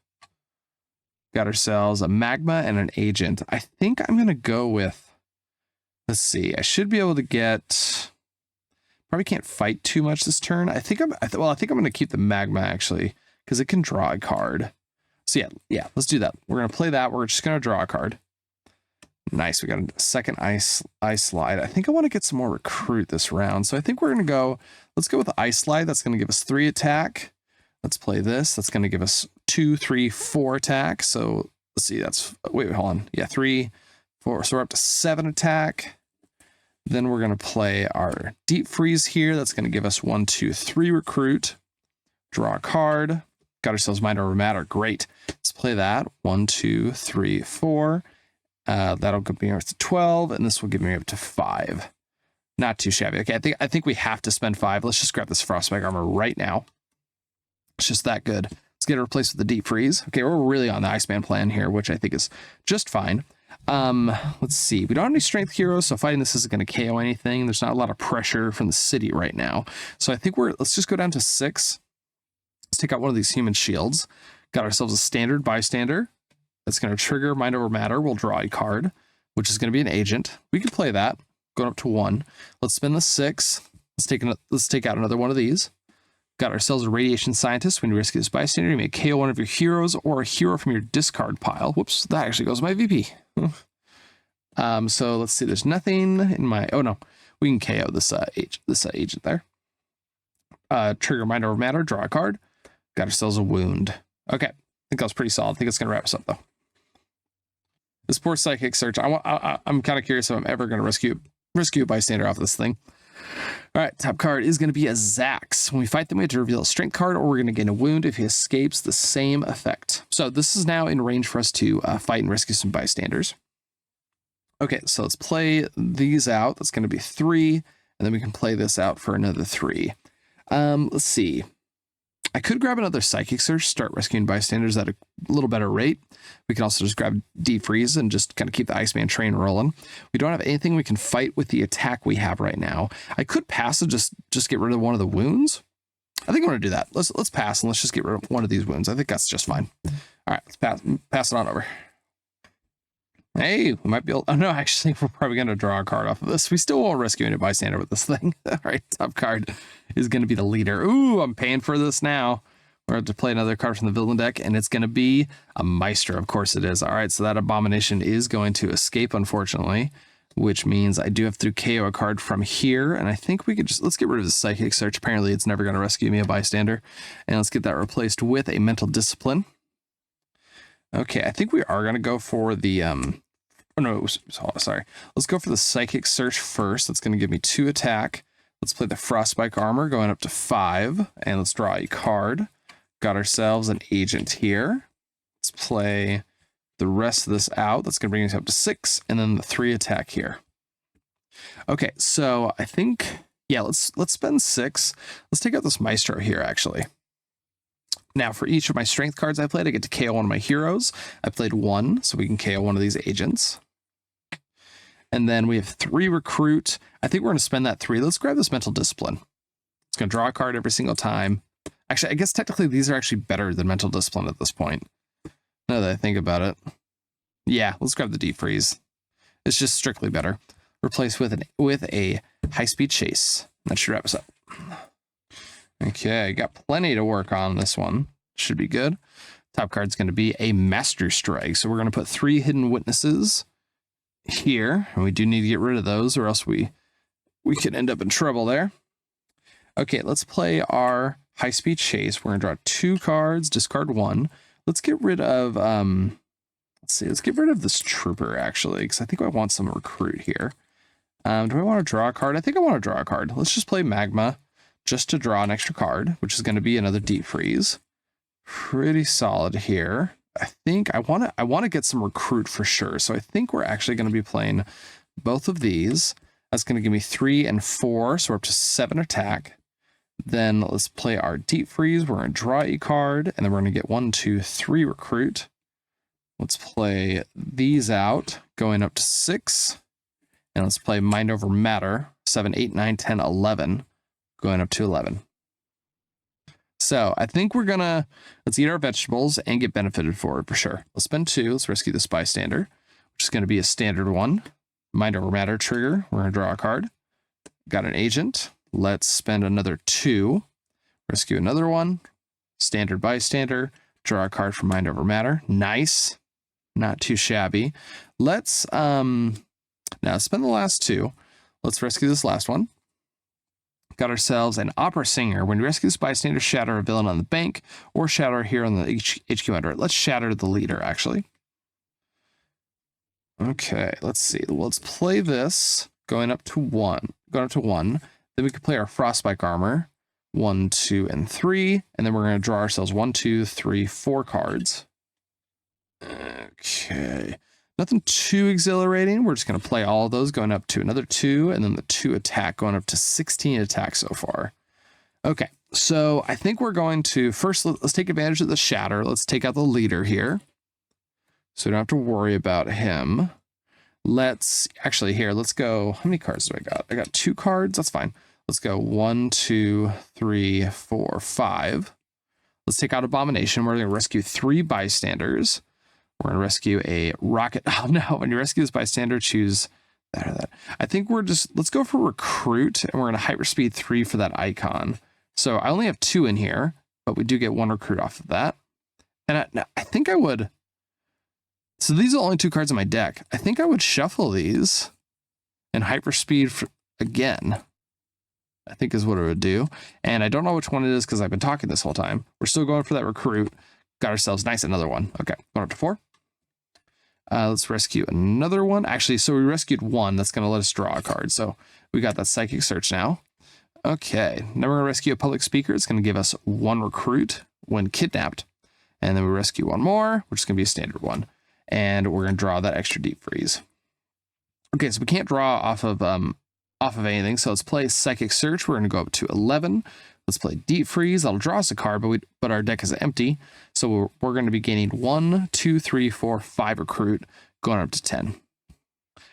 Got ourselves a Magma and an Agent. I think I'm going to go with... Let's see. I should be able to get... Probably can't fight too much this turn. I think I'm going to keep the Magma actually because it can draw a card. So yeah, let's do that. We're going to play that. We're just going to draw a card. Nice. We got a second Ice Slide. I think I want to get some more Recruit this round. So I think we're going to let's go with the Ice Slide. That's going to give us 3 attack. Let's play this. That's going to give us 2, 3, 4 attack. So let's see. Wait, hold on. Yeah, 3, 4. So we're up to 7 attack. Then we're going to play our Deep Freeze here. That's going to give us 1, 2, 3 Recruit. Draw a card. Got ourselves Mind Over Matter. Great. Let's play that. 1, 2, 3, 4. That'll give me up to 12, and this will give me up to 5. Not too shabby. Okay, I think we have to spend 5. Let's just grab this Frostbite Armor right now. It's just that good. Let's get it replaced with the deep freeze. Okay, we're really on the Iceman plan here, which I think is just fine. Let's see. We don't have any strength heroes, so fighting this isn't going to KO anything. There's not a lot of pressure from the city right now. So I think let's just go down to 6. Let's take out one of these human shields. Got ourselves a standard bystander. That's going to trigger Mind Over Matter. We'll draw a card, which is going to be an agent. We can play that. Going up to 1. Let's spend the 6. Let's take out another one of these. Got ourselves a Radiation Scientist. When you rescue this bystander, you may KO one of your heroes or a hero from your discard pile. Whoops, that actually goes to my VP. So let's see. There's nothing in my... Oh, no. We can KO this agent there. Trigger Mind Over Matter. Draw a card. Got ourselves a wound. Okay. I think that was pretty solid. I think it's going to wrap us up, though. This poor Psychic Search. I'm kind of curious if I'm ever going to rescue a bystander off this thing. All right, top card is going to be a Zax. When we fight them, we have to reveal a strength card, or we're going to gain a wound if he escapes the same effect. So this is now in range for us to fight and rescue some bystanders. Okay, so let's play these out. That's going to be 3, and then we can play this out for another 3. Let's see. I could grab another Psychic Search, start rescuing bystanders at a little better rate. We can also just grab Defreeze and just kind of keep the Iceman train rolling. We don't have anything we can fight with the attack we have right now. I could pass and just get rid of one of the wounds. I think I'm going to do that. Let's pass and let's just get rid of one of these wounds. I think that's just fine. All right, let's pass it on over. Hey, we might be able... Oh, no, actually, we're probably going to draw a card off of this. We still won't rescue any bystander with this thing. All right, top card is going to be the leader. Ooh, I'm paying for this now. We're going to play another card from the villain deck, and it's going to be a Maestro. Of course it is. All right, so that Abomination is going to escape, unfortunately, which means I do have to KO a card from here, and I think we could just... Let's get rid of the Psychic Search. Apparently, it's never going to rescue me a bystander, and let's get that replaced with a Mental Discipline. Okay, I think we are going to go for the... Oh, no, sorry. Let's go for the Psychic Search first. That's going to give me 2 attack. Let's play the Frostspike Armor going up to 5. And let's draw a card. Got ourselves an agent here. Let's play the rest of this out. That's going to bring us up to 6. And then the 3 attack here. Okay, so I think... Yeah, let's spend 6. Let's take out this Maestro here, actually. Now, for each of my strength cards I played, I get to KO one of my heroes. I played 1, so we can KO one of these agents. And then we have 3 recruit. I think we're going to spend that 3. Let's grab this Mental Discipline. It's going to draw a card every single time. Actually, I guess technically these are actually better than Mental Discipline at this point. Now that I think about it. Yeah, let's grab the Defreeze. It's just strictly better. Replace with a High-Speed Chase. That should wrap us up. Okay, got plenty to work on this one. Should be good. Top card's going to be a Master Strike. So we're going to put 3 Hidden Witnesses here. And we do need to get rid of those, or else we could end up in trouble there. Okay, let's play our High-Speed Chase. We're going to draw 2 cards, discard 1. Let's get rid of, let's get rid of this Trooper, actually, because I think I want some recruit here. Do I want to draw a card? I think I want to draw a card. Let's just play Magma, just to draw an extra card, which is going to be another Deep Freeze. Pretty solid here. I think I want to get some recruit for sure. So I think we're actually going to be playing both of these. That's going to give me 3 and 4, so we're up to 7 attack. Then let's play our Deep Freeze. We're going to draw a card, and then we're going to get 1, 2, 3 recruit. Let's play these out, going up to 6. And let's play Mind Over Matter, 7, 8, 9, 10, 11. Going up to 11. So I think we're gonna, let's eat our vegetables and get benefited for it for sure. Let's spend 2. Let's rescue this bystander, which is going to be a standard one. Mind Over Matter trigger. We're going to draw a card. Got an agent. Let's spend another 2. Rescue another one. Standard bystander. Draw a card from Mind Over Matter. Nice. Not too shabby. Let's now spend the last 2. Let's rescue this last one. Got ourselves an Opera Singer. When you rescue this bystander, shatter a villain on the bank or shatter a hero on the HQ under it. Let's shatter the leader, actually. Okay, let's see. Let's play this going up to 1. Then we can play our Frostspike Armor. 1, 2, and 3. And then we're going to draw ourselves 1, 2, 3, 4 cards. Okay. Nothing too exhilarating. We're just going to play all of those going up to another 2, and then the 2 attack going up to 16 attack so far. Okay, So I think we're going to first, let's take advantage of the shatter. Let's take out the leader here. So we don't have to worry about him. Let's actually here, let's go. How many cards do I got? I got 2 cards. That's fine. Let's go 1, 2, 3, 4, 5. Let's take out Abomination. We're going to rescue 3 bystanders. We're going to rescue a rocket. Oh no, when you rescue this bystander, choose that or that. I think let's go for recruit, and we're going to hyperspeed 3 for that icon. So I only have 2 in here, but we do get 1 recruit off of that. And I think I would. So these are the only 2 cards in my deck. I think I would shuffle these and hyperspeed again, I think is what it would do. And I don't know which one it is because I've been talking this whole time. We're still going for that recruit. Got ourselves another one. Okay, going up to 4. Let's rescue another one. Actually, so we rescued 1. That's going to let us draw a card. So we got that Psychic Search now. Okay, now we're going to rescue a Public Speaker. It's going to give us 1 recruit when kidnapped. And then we rescue 1 more, which is going to be a standard one. And we're going to draw that extra Deep Freeze. Okay, so we can't draw off of anything. So let's play Psychic Search. We're going to go up to 11. Let's play Deep Freeze. That'll draw us a card, but our deck is empty. So we're going to be gaining 1, 2, 3, 4, 5 recruit, going up to 10.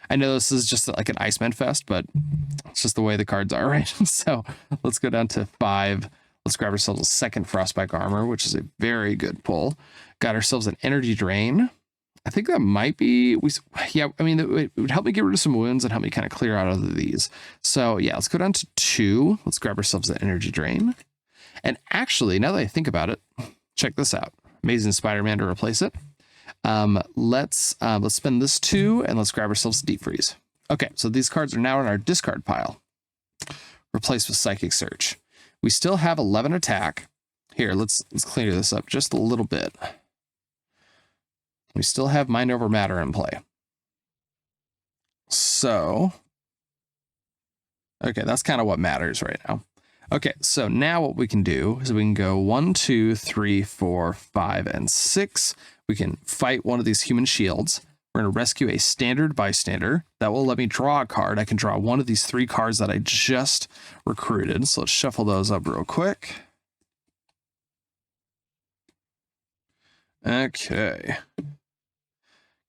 I know this is just like an Iceman Fest, but it's just the way the cards are, right? So let's go down to 5. Let's grab ourselves a 2nd Frostbite Armor, which is a very good pull. Got ourselves an Energy Drain. I think that might be, I mean, it would help me get rid of some wounds and help me kind of clear out of these. So yeah, let's go down to 2. Let's grab ourselves an Energy Drain. And actually, now that I think about it, check this out. Amazing Spider-Man to replace it. Let's spend this 2 and let's grab ourselves a Deep Freeze. Okay, so these cards are now in our discard pile. Replaced with Psychic Search. We still have 11 attack. Here, let's clear this up just a little bit. We still have Mind Over Matter in play. So, okay, that's kind of what matters right now. Okay, so now what we can do is we can go 1, 2, 3, 4, 5, and 6. We can fight one of these human shields. We're going to rescue a standard bystander. That will let me draw a card. I can draw one of these 3 cards that I just recruited. So let's shuffle those up real quick. Okay.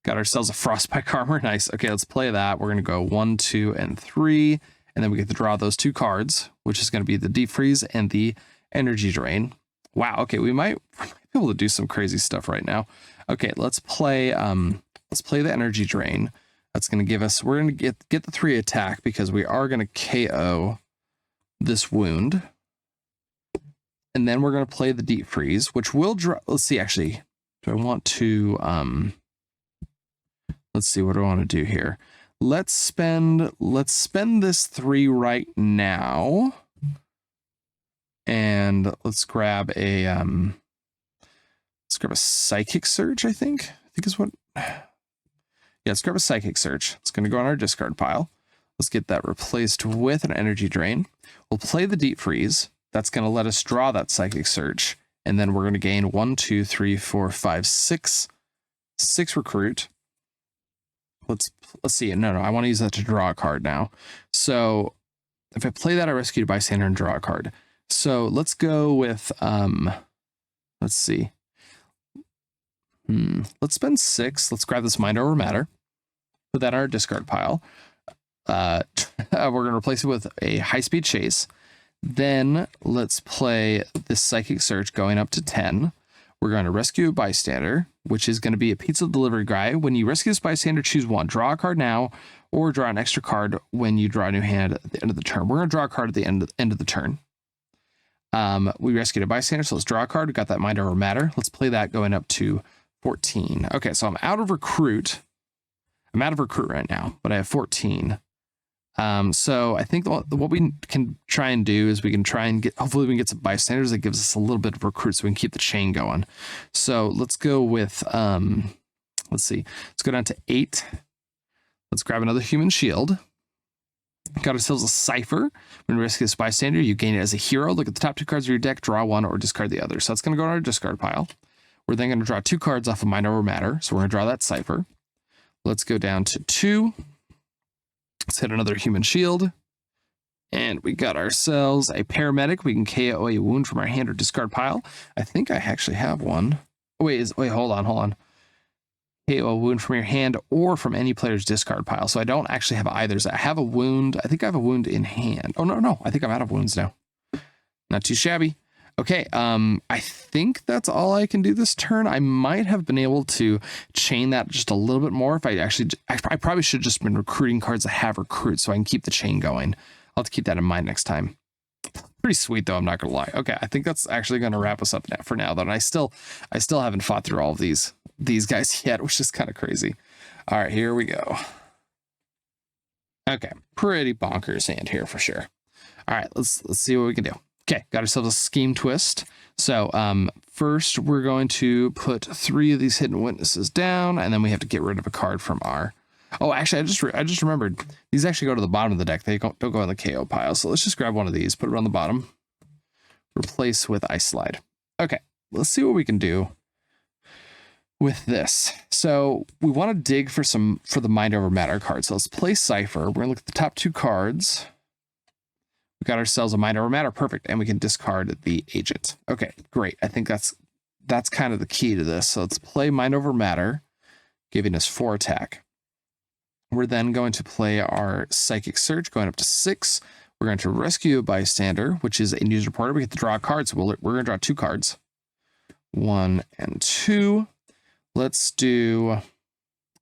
Got ourselves a Frostbite Armor. Nice. Okay, let's play that. We're going to go 1, 2, and 3. And then we get to draw those 2 cards, which is going to be the Deep Freeze and the Energy Drain. Wow. Okay, we might be able to do some crazy stuff right now. Okay, let's play the Energy Drain. That's going to give us, we're going to get the 3 attack because we are going to KO this wound. And then we're going to play the Deep Freeze, which will draw, let's see, actually, do I want to, let's see, what do I want to do here? Let's spend this 3 right now. And let's grab a Psychic Search, I think is what. Yeah, let's grab a Psychic Search. It's going to go on our discard pile. Let's get that replaced with an Energy Drain. We'll play the Deep Freeze. That's going to let us draw that Psychic Search. And then we're going to gain 1, 2, 3, 4, 5, 6 recruit. Let's see. No, I want to use that to draw a card now. So if I play that, I rescue a bystander and draw a card. So let's go with, let's see. Let's spend 6. Let's grab this Mind Over Matter. Put that in our discard pile. We're going to replace it with a High-Speed Chase. Then let's play this Psychic Search going up to 10. We're going to rescue a bystander, which is going to be a pizza delivery guy. When you rescue this bystander, choose 1. Draw a card now, or draw an extra card when you draw a new hand at the end of the turn. We're going to draw a card at the end of the turn. We rescued a bystander, so let's draw a card. We got that Mind Over Matter. Let's play that going up to 14. Okay, so I'm out of recruit. I'm out of recruit right now, but I have 14. So I think what we can try and do is we can try and hopefully we can get some bystanders that gives us a little bit of recruit so we can keep the chain going. So let's go with, let's see, let's go down to 8. Let's grab another human shield. Got ourselves a Cipher. When you rescue this bystander, you gain it as a hero. Look at the top 2 cards of your deck, draw 1 or discard the other. So that's going to go in our discard pile. We're then going to draw 2 cards off of Mind Over Matter. So we're going to draw that Cipher. Let's go down to 2. Let's hit another human shield. And we got ourselves a paramedic. We can KO a wound from our hand or discard pile. I think I actually have one. Oh, wait, hold on. KO a wound from your hand or from any player's discard pile. So I don't actually have either. So I have a wound. I think I have a wound in hand. Oh, no. I think I'm out of wounds now. Not too shabby. Okay, I think that's all I can do this turn. I might have been able to chain that just a little bit more if I probably should have just been recruiting cards that have recruit so I can keep the chain going. I'll have to keep that in mind next time. Pretty sweet though, I'm not gonna lie. Okay, I think that's actually gonna wrap us up now for now though. And I still haven't fought through all of these guys yet, which is kind of crazy. All right, here we go. Okay, pretty bonkers hand here for sure. All right, let's see what we can do. Okay, got ourselves a scheme twist. So first we're going to put 3 of these hidden witnesses down, and then we have to get rid of a card from our... Oh, actually, I just remembered. These actually go to the bottom of the deck. They don't go in the KO pile. So let's just grab one of these, put it on the bottom, replace with Ice Slide. Okay, let's see what we can do with this. So we want to dig for the Mind Over Matter card. So let's play Cypher. We're gonna look at the top 2 cards. We got ourselves a Mind Over Matter, perfect, and we can discard the agent. Okay, great. I think that's kind of the key to this. So let's play Mind Over Matter, giving us 4 attack. We're then going to play our Psychic Surge, going up to 6. We're going to rescue a bystander, which is a news reporter. We get to draw a card, so we're going to draw 2 cards. 1 and 2. Let's do...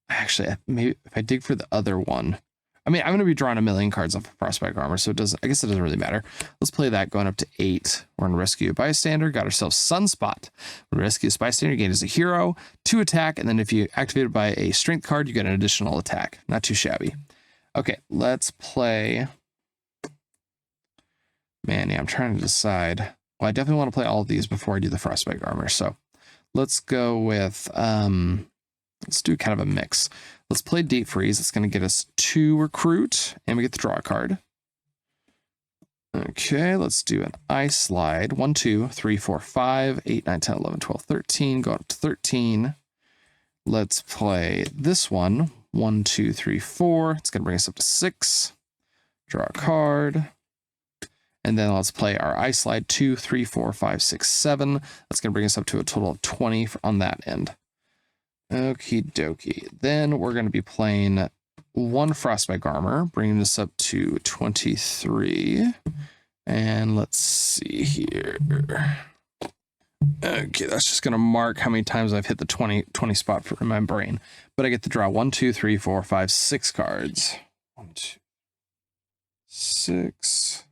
Actually, maybe if I dig for the other one... I mean, I'm going to be drawing a million cards off of Frostbite Armor, so I guess it doesn't really matter. Let's play that going up to 8. We're going to rescue a bystander. Got ourselves Sunspot. We rescue a bystander, gain as a hero, 2 attack, and then if you activate it by a strength card, you get an additional attack. Not too shabby. Okay, let's play... Man, yeah, I'm trying to decide. Well, I definitely want to play all of these before I do the Frostbite Armor, so let's go with... let's do kind of a mix. Let's play Deep Freeze. It's going to get us 2 recruit, and we get to draw a card. Okay, let's do an Ice Slide. 1, 2, 3, 4, 5, 8, 9, 10, 11, 12, 13. Go up to 13. Let's play this one. 1, 2, 3, 4. It's going to bring us up to 6. Draw a card. And then let's play our Ice Slide. 2, 3, 4, 5, 6, 7. That's going to bring us up to a total of 20 on that end. Okie dokie. Then we're going to be playing 1 Frostbite Armor, bringing this up to 23. And let's see here. Okay, that's just going to mark how many times I've hit the 20 spot in my brain. But I get to draw 1, 2, 3, 4, 5, 6 cards. 1, 2, 6.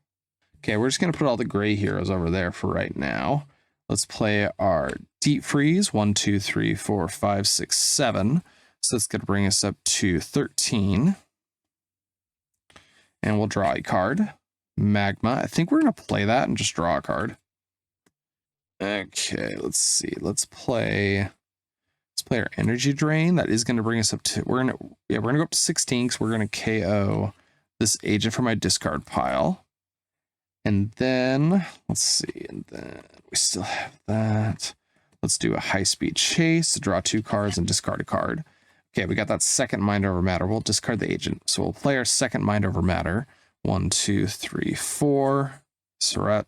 Okay, we're just going to put all the gray heroes over there for right now. Let's play our Deep Freeze. 1, 2, 3, 4, 5, 6, 7. So that's going to bring us up to 13. And we'll draw a card. Magma. I think we're going to play that and just draw a card. Okay, let's see. Let's play our Energy Drain. That is going to bring us up to... We're going to go up to 16 because we're going to KO this agent from my discard pile. And then, let's see, and then we still have that. Let's do a High-Speed Chase to draw 2 cards and discard a card. Okay, we got that second Mind Over Matter. We'll discard the agent. So we'll play our second Mind Over Matter. 1, 2, 3, 4. So we're at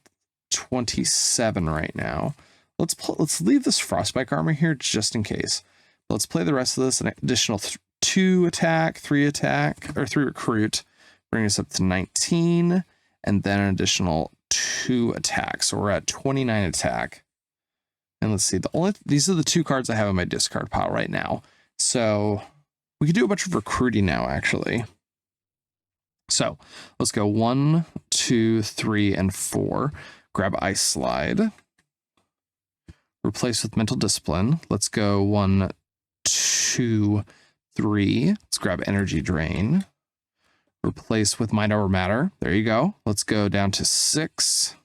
27 right now. Let's leave this Frostbite Armor here just in case. Let's play the rest of this, an additional 2 attack, 3 attack, or 3 recruit. Bring us up to 19. And then an additional 2 attacks. So we're at 29 attack. And let's see, these are the 2 cards I have in my discard pile right now. So we could do a bunch of recruiting now, actually. So let's go 1, 2, 3, and 4. Grab Ice Slide. Replace with Mental Discipline. Let's go 1, 2, 3. Let's grab Energy Drain. Replace with Mind Over Matter. There you go. Let's go down to 6.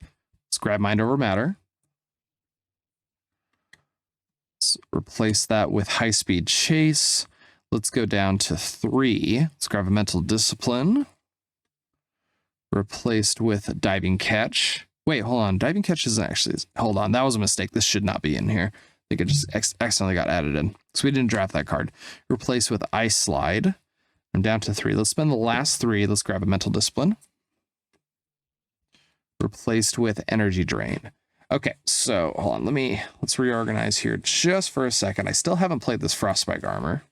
Let's grab Mind Over Matter. Let's replace that with High-Speed Chase. Let's go down to 3. Let's grab a Mental Discipline. Replaced with Diving Catch. Wait, hold on. Diving Catch isn't actually... Hold on. That was a mistake. This should not be in here. I think it just accidentally got added in. So we didn't draft that card. Replaced with Ice Slide. I'm down to 3. Let's spend the last 3. Let's grab a Mental Discipline. replaced with Energy Drain. Okay, so hold on, let's reorganize here just for a second. I still haven't played this Frostbite armor.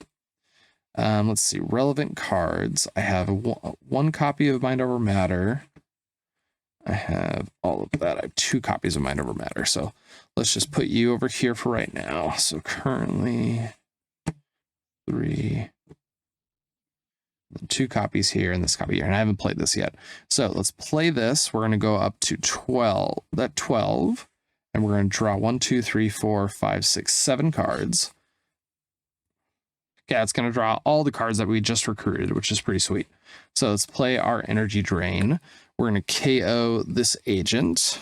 Let's see, relevant cards. I have one copy of Mind Over Matter. I have all of that. I have 2 copies of Mind Over Matter. So let's just put you over here for right now. So currently 3, 2 copies here and this copy here. And I haven't played this yet. So let's play this. We're going to go up to 12. That 12. And we're going to draw 1, 2, 3, 4, 5, 6, 7 cards. Yeah, it's going to draw all the cards that we just recruited, which is pretty sweet. So let's play our Energy Drain. We're going to KO this agent.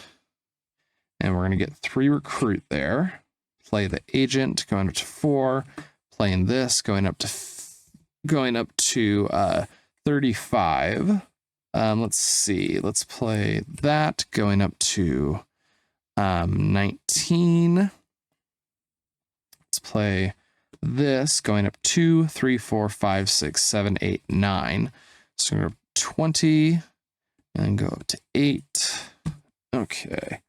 And we're going to get 3 recruit there. Play the agent, going up to 4. Playing this, going up to 35. Let's see. Let's play that, going up to 19. Let's play this, going up 2, 3, 4, 5, 6, 7, 8, 9. So we're going to 20 and go up to 8. Okay.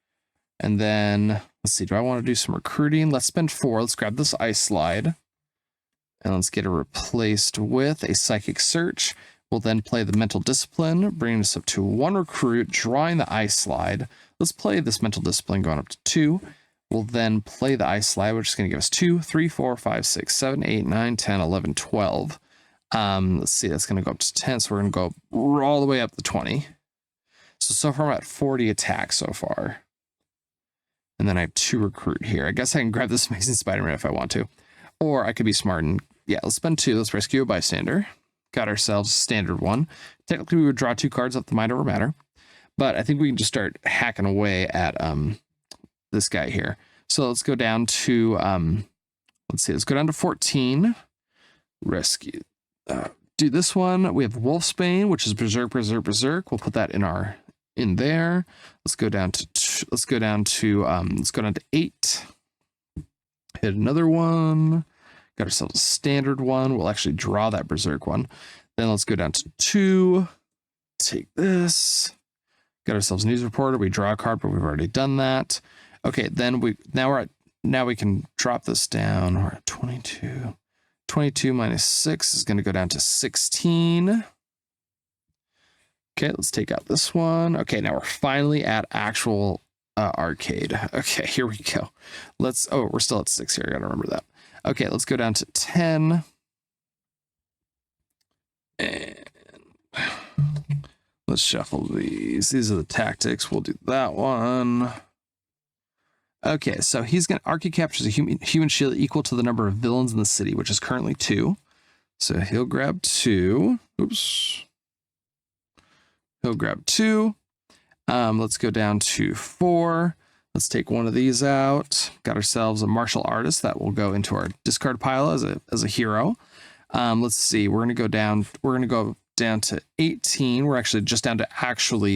And then let's see, do I want to do some recruiting? Let's spend 4. Let's grab this Ice Slide. And let's get it replaced with a Psychic Search. We'll then play the Mental Discipline, bringing us up to 1 recruit, drawing the Ice Slide. Let's play this Mental Discipline going up to 2. We'll then play the Ice Slide, which is going to give us 2, 3, 4, 5, 6, 7, 8, 9, 10, 11, 12. Let's see, that's going to go up to 10. So we're going to go all the way up to 20. So far I'm at 40 attacks so far. And then I have 2 recruit here. I guess I can grab this Amazing Spider-Man if I want to. Or I could be smart and, yeah, let's spend 2. Let's rescue a bystander. Got ourselves a standard 1. Technically, we would draw 2 cards off the Mind Over Matter. But I think we can just start hacking away at this guy here. So let's go down to, let's go down to 14. Rescue. Do this one. We have Wolfsbane, which is Berserk, Berserk, Berserk. We'll put that in there. Let's go down to 8. Hit another one. Got ourselves a standard 1. We'll actually draw that Berserk one. Then let's go down to 2. Take this. Got ourselves a News Reporter. We draw a card, but we've already done that. Okay, then now we can drop this down. We're at 22. 22 minus 6 is going to go down to 16. Okay, let's take out this one. Okay, now we're finally at actual arcade. Okay, here we go. We're still at 6 here. I gotta remember that. Okay, let's go down to 10. And let's shuffle these. These are the tactics. We'll do that one. Okay, so Archie captures a human shield equal to the number of villains in the city, which is currently 2. So he'll grab 2. Oops. He'll grab 2. Let's go down to 4. Let's take one of these out. Got ourselves a martial artist that will go into our discard pile as a hero. Let's see. We're gonna go down to 18. We're actually just down to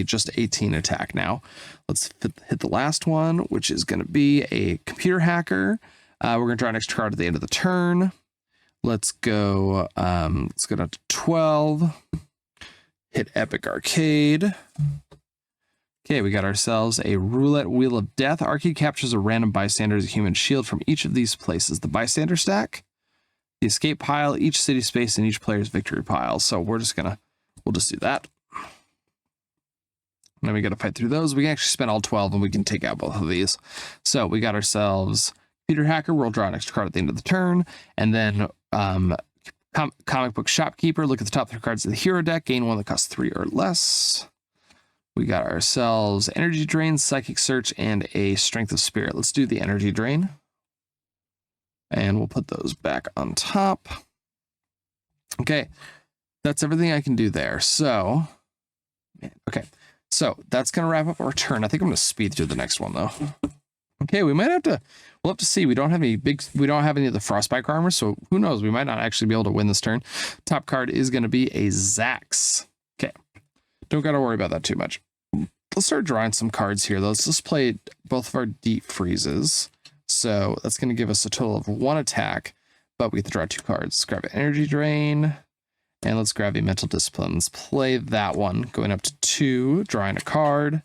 just 18 attack now. Let's hit the last one, which is going to be a computer hacker. We're going to draw an extra card at the end of the turn. Let's go down to 12. Hit Epic Arcade. Okay, we got ourselves a Roulette Wheel of Death. Arcade captures a random bystander as a human shield from each of these places. The bystander stack, the escape pile, each city space, and each player's victory pile. So we'll just do that. And then we got to fight through those. We can actually spend all 12 and we can take out both of these. So we got ourselves Computer Hacker. We'll draw an extra card at the end of the turn. And then Comic Book Shopkeeper. Look at the top 3 cards of the hero deck. Gain 1 that costs 3 or less. We got ourselves Energy Drain, Psychic Search, and a Strength of Spirit. Let's do the Energy Drain. And we'll put those back on top. Okay, that's everything I can do there. So, okay. So that's going to wrap up our turn. I think I'm going to speed through the next one though. Okay, we'll have to see. We don't have any of the Frostbite armor, so who knows? We might not actually be able to win this turn. Top card is going to be a Zax. Okay, don't got to worry about that too much. Let's start drawing some cards here. Let's just play both of our Deep Freezes. So that's going to give us a total of 1 attack, but we have to draw 2 cards. Let's grab an Energy Drain, and let's grab a Mental Discipline. Let's play that one, going up to 2, drawing a card.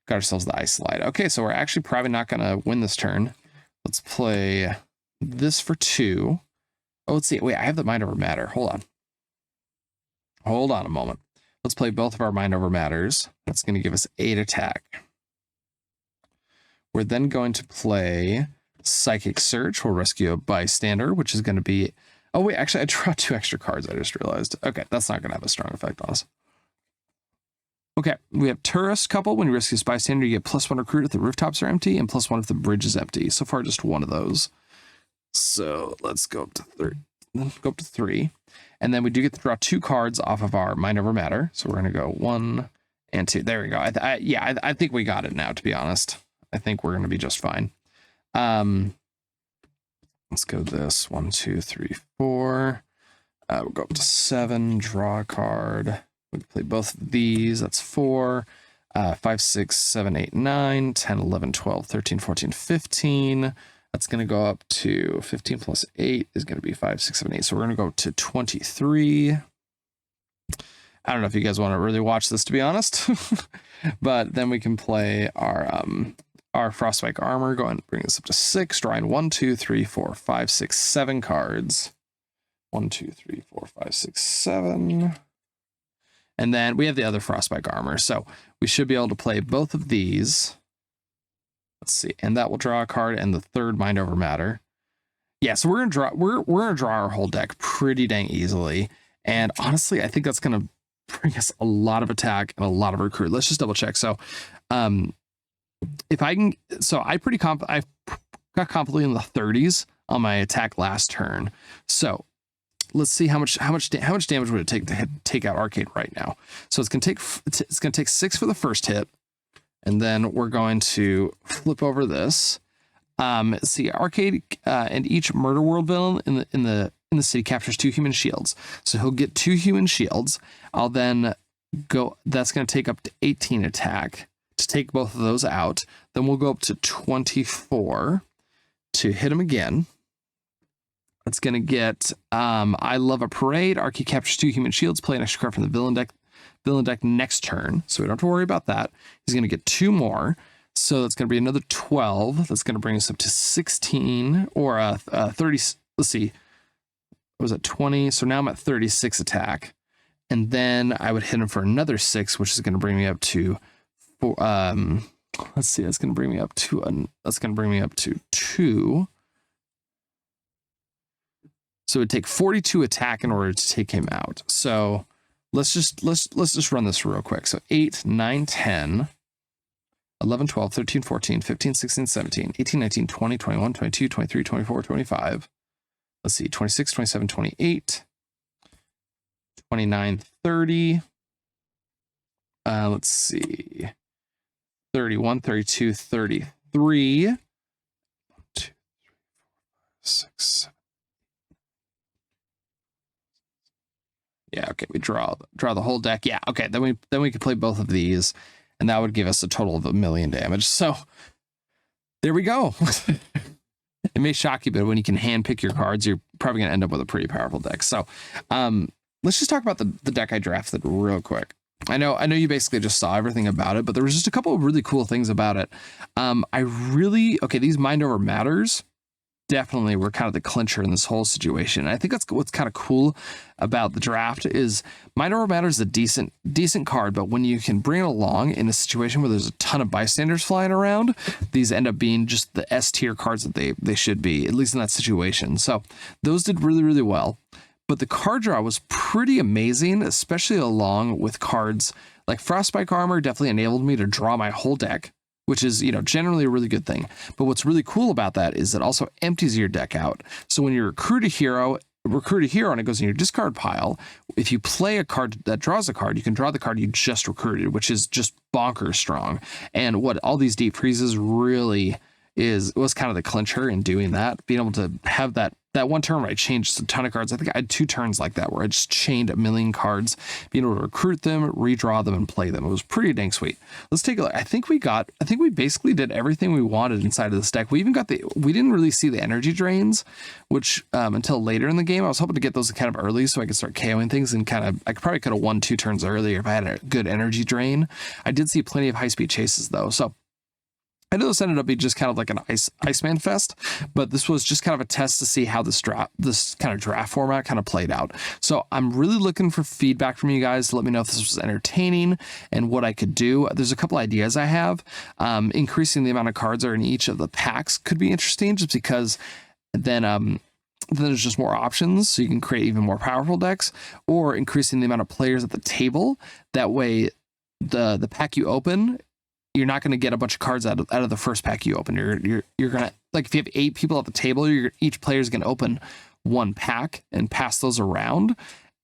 got ourselves the Ice Slide. Okay, so we're actually probably not going to win this turn. Let's play this for 2. Oh, let's see. Wait, I have the Mind Over Matter. Hold on. Hold on a moment. Let's play both of our Mind Over Matters. That's going to give us 8 attack. We're then going to play Psychic Search. We'll rescue a bystander, which is going to be... Oh, wait, actually, I drew 2 extra cards. I just realized. Okay, that's not going to have a strong effect on us. Okay, we have Tourist Couple. When you rescue a bystander, you get +1 recruit if the rooftops are empty and +1 if the bridge is empty. So far, just one of those. So let's go up to 3. And then we do get to draw 2 cards off of our Mind Over Matter. So we're going to go 1 and 2. There we go. I think we got it now, to be honest. I think we're going to be just fine. Let's go this 1, 2, 3, 4. We'll go up to 7, draw a card. We can play both of these. That's 4, 5, 6, 7, 8, 9, 10, 11, 12, 13, 14, 15. That's going to go up to 15 plus 8 is going to be 5, 6, 7, 8. So we're going to go to 23. I don't know if you guys want to really watch this, to be honest. But then we can play our Frostbite Armor. Go ahead and bring this up to 6. Drawing 1, 2, 3, 4, 5, 6, 7 cards. 1, 2, 3, 4, 5, 6, 7. And then we have the other Frostbite Armor. So we should be able to play both of these. Let's see. And that will draw a card and the third Mind Over Matter. Yeah, so we're gonna draw our whole deck pretty dang easily. And honestly, I think that's gonna bring us a lot of attack and a lot of recruit. Let's just double check. So if I can, so I got confidently in the 30s on my attack last turn. So let's see how much damage would it take to take out Arcade right now. So it's gonna take 6 for the first hit, and then we're going to flip over this. See, Arcade and each Murder World villain in the city captures 2 human shields. So he'll get 2 human shields. I'll then go. That's gonna take up to 18 attack to take both of those out. Then we'll go up to 24 to hit him again. It's going to get I Love a Parade. Arcade captures 2 human shields. Play an extra card from the villain deck next turn. So we don't have to worry about that. He's going to get 2 more. So that's going to be another 12. That's going to bring us up to 16 or 30. Let's see. What was it? 20. So now I'm at 36 attack. And then I would hit him for another 6, which is going to bring me up to let's see. That's going to bring me up to 2. So it would take 42 attack in order to take him out. So let's just run this real quick. So 8, 9, 10, 11, 12, 13, 14, 15, 16, 17, 18, 19, 20, 21, 22, 23, 24, 25. Let's see, 26, 27, 28, 29, 30. Let's see, 31, 32, 33. 1, 2, 3, 4, 5, 6, 7. Yeah, okay, we draw the whole deck. Yeah, okay, then we could play both of these, and that would give us a total of 1,000,000 damage. So there we go. It may shock you, but when you can hand pick your cards, you're probably gonna end up with a pretty powerful deck. So let's just talk about the deck I drafted real quick. I know you basically just saw everything about it, but there was just a couple of really cool things about it. These Mind Over Matters definitely were kind of the clincher in this whole situation. And I think that's what's kind of cool about the draft is Mind Over Matter is a decent card, but when you can bring it along in a situation where there's a ton of bystanders flying around, these end up being just the S tier cards that they should be, at least in that situation. So those did really, really well. But the card draw was pretty amazing, especially along with cards like Frostbite Armor definitely enabled me to draw my whole deck, which is, generally a really good thing. But what's really cool about that is it also empties your deck out. So when you recruit a hero and it goes in your discard pile, if you play a card that draws a card, you can draw the card you just recruited, which is just bonkers strong. And what all these Deep Freezes really was kind of the clincher in doing that, being able to have that that one turn where I changed a ton of cards. I think I had 2 turns like that where I just chained a million cards, being able to recruit them, redraw them, and play them. It was pretty dang sweet. Let's take a look. I think we basically did everything we wanted inside of this deck. We even got we didn't really see the energy drains, which until later in the game. I was hoping to get those kind of early so I could start KOing things and I probably could have won 2 turns earlier if I had a good energy drain. I did see plenty of high speed chases though. So I know this ended up being just kind of like an Iceman fest, but this was just kind of a test to see how this kind of draft format kind of played out. So I'm really looking for feedback from you guys to let me know if this was entertaining and what I could do. There's a couple ideas I have. Increasing the amount of cards that are in each of the packs could be interesting, just because then there's just more options, so you can create even more powerful decks, or increasing the amount of players at the table. That way, the pack you open, you're not going to get a bunch of cards out of the first pack you open. You're gonna, like, if you have 8 people at the table, each player is going to open 1 pack and pass those around,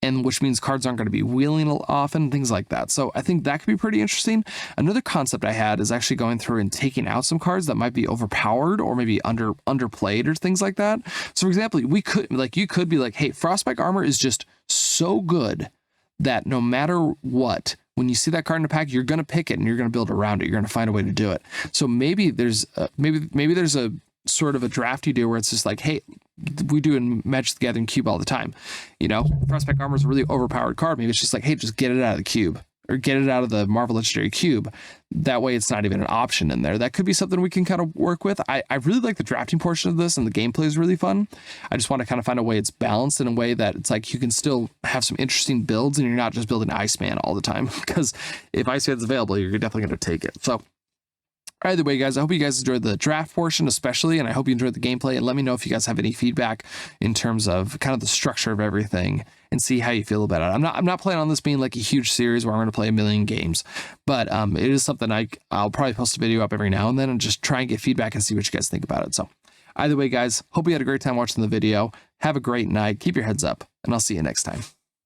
and which means cards aren't going to be wheeling often, things like that. So I think that could be pretty interesting. Another concept I had is actually going through and taking out some cards that might be overpowered or maybe underplayed or things like that. So for example, you could be like, hey, Frostbite Armor is just so good that no matter what, when you see that card in a pack, you're going to pick it and you're going to build around it. You're going to find a way to do it. So maybe there's maybe there's a sort of a draft you do where it's just like, hey, we do in Magic the Gathering cube all the time. You know, Frostbite Armor is a really overpowered card. Maybe it's just like, hey, just get it out of the cube or get it out of the Marvel Legendary cube. That way it's not even an option in there. That could be something we can kind of work with. I really like the drafting portion of this, and the gameplay is really fun. I just want to kind of find a way it's balanced in a way that it's like you can still have some interesting builds and you're not just building Iceman all the time, because if Iceman's available, you're definitely going to take it. So either way, guys, I hope you guys enjoyed the draft portion especially, and I hope you enjoyed the gameplay, and let me know if you guys have any feedback in terms of kind of the structure of everything and see how you feel about it. I'm not planning on this being like a huge series where I'm going to play a million games, but it is something I'll probably post a video up every now and then and just try and get feedback and see what you guys think about it. So either way, guys, hope you had a great time watching the video. Have a great night. Keep your heads up, and I'll see you next time.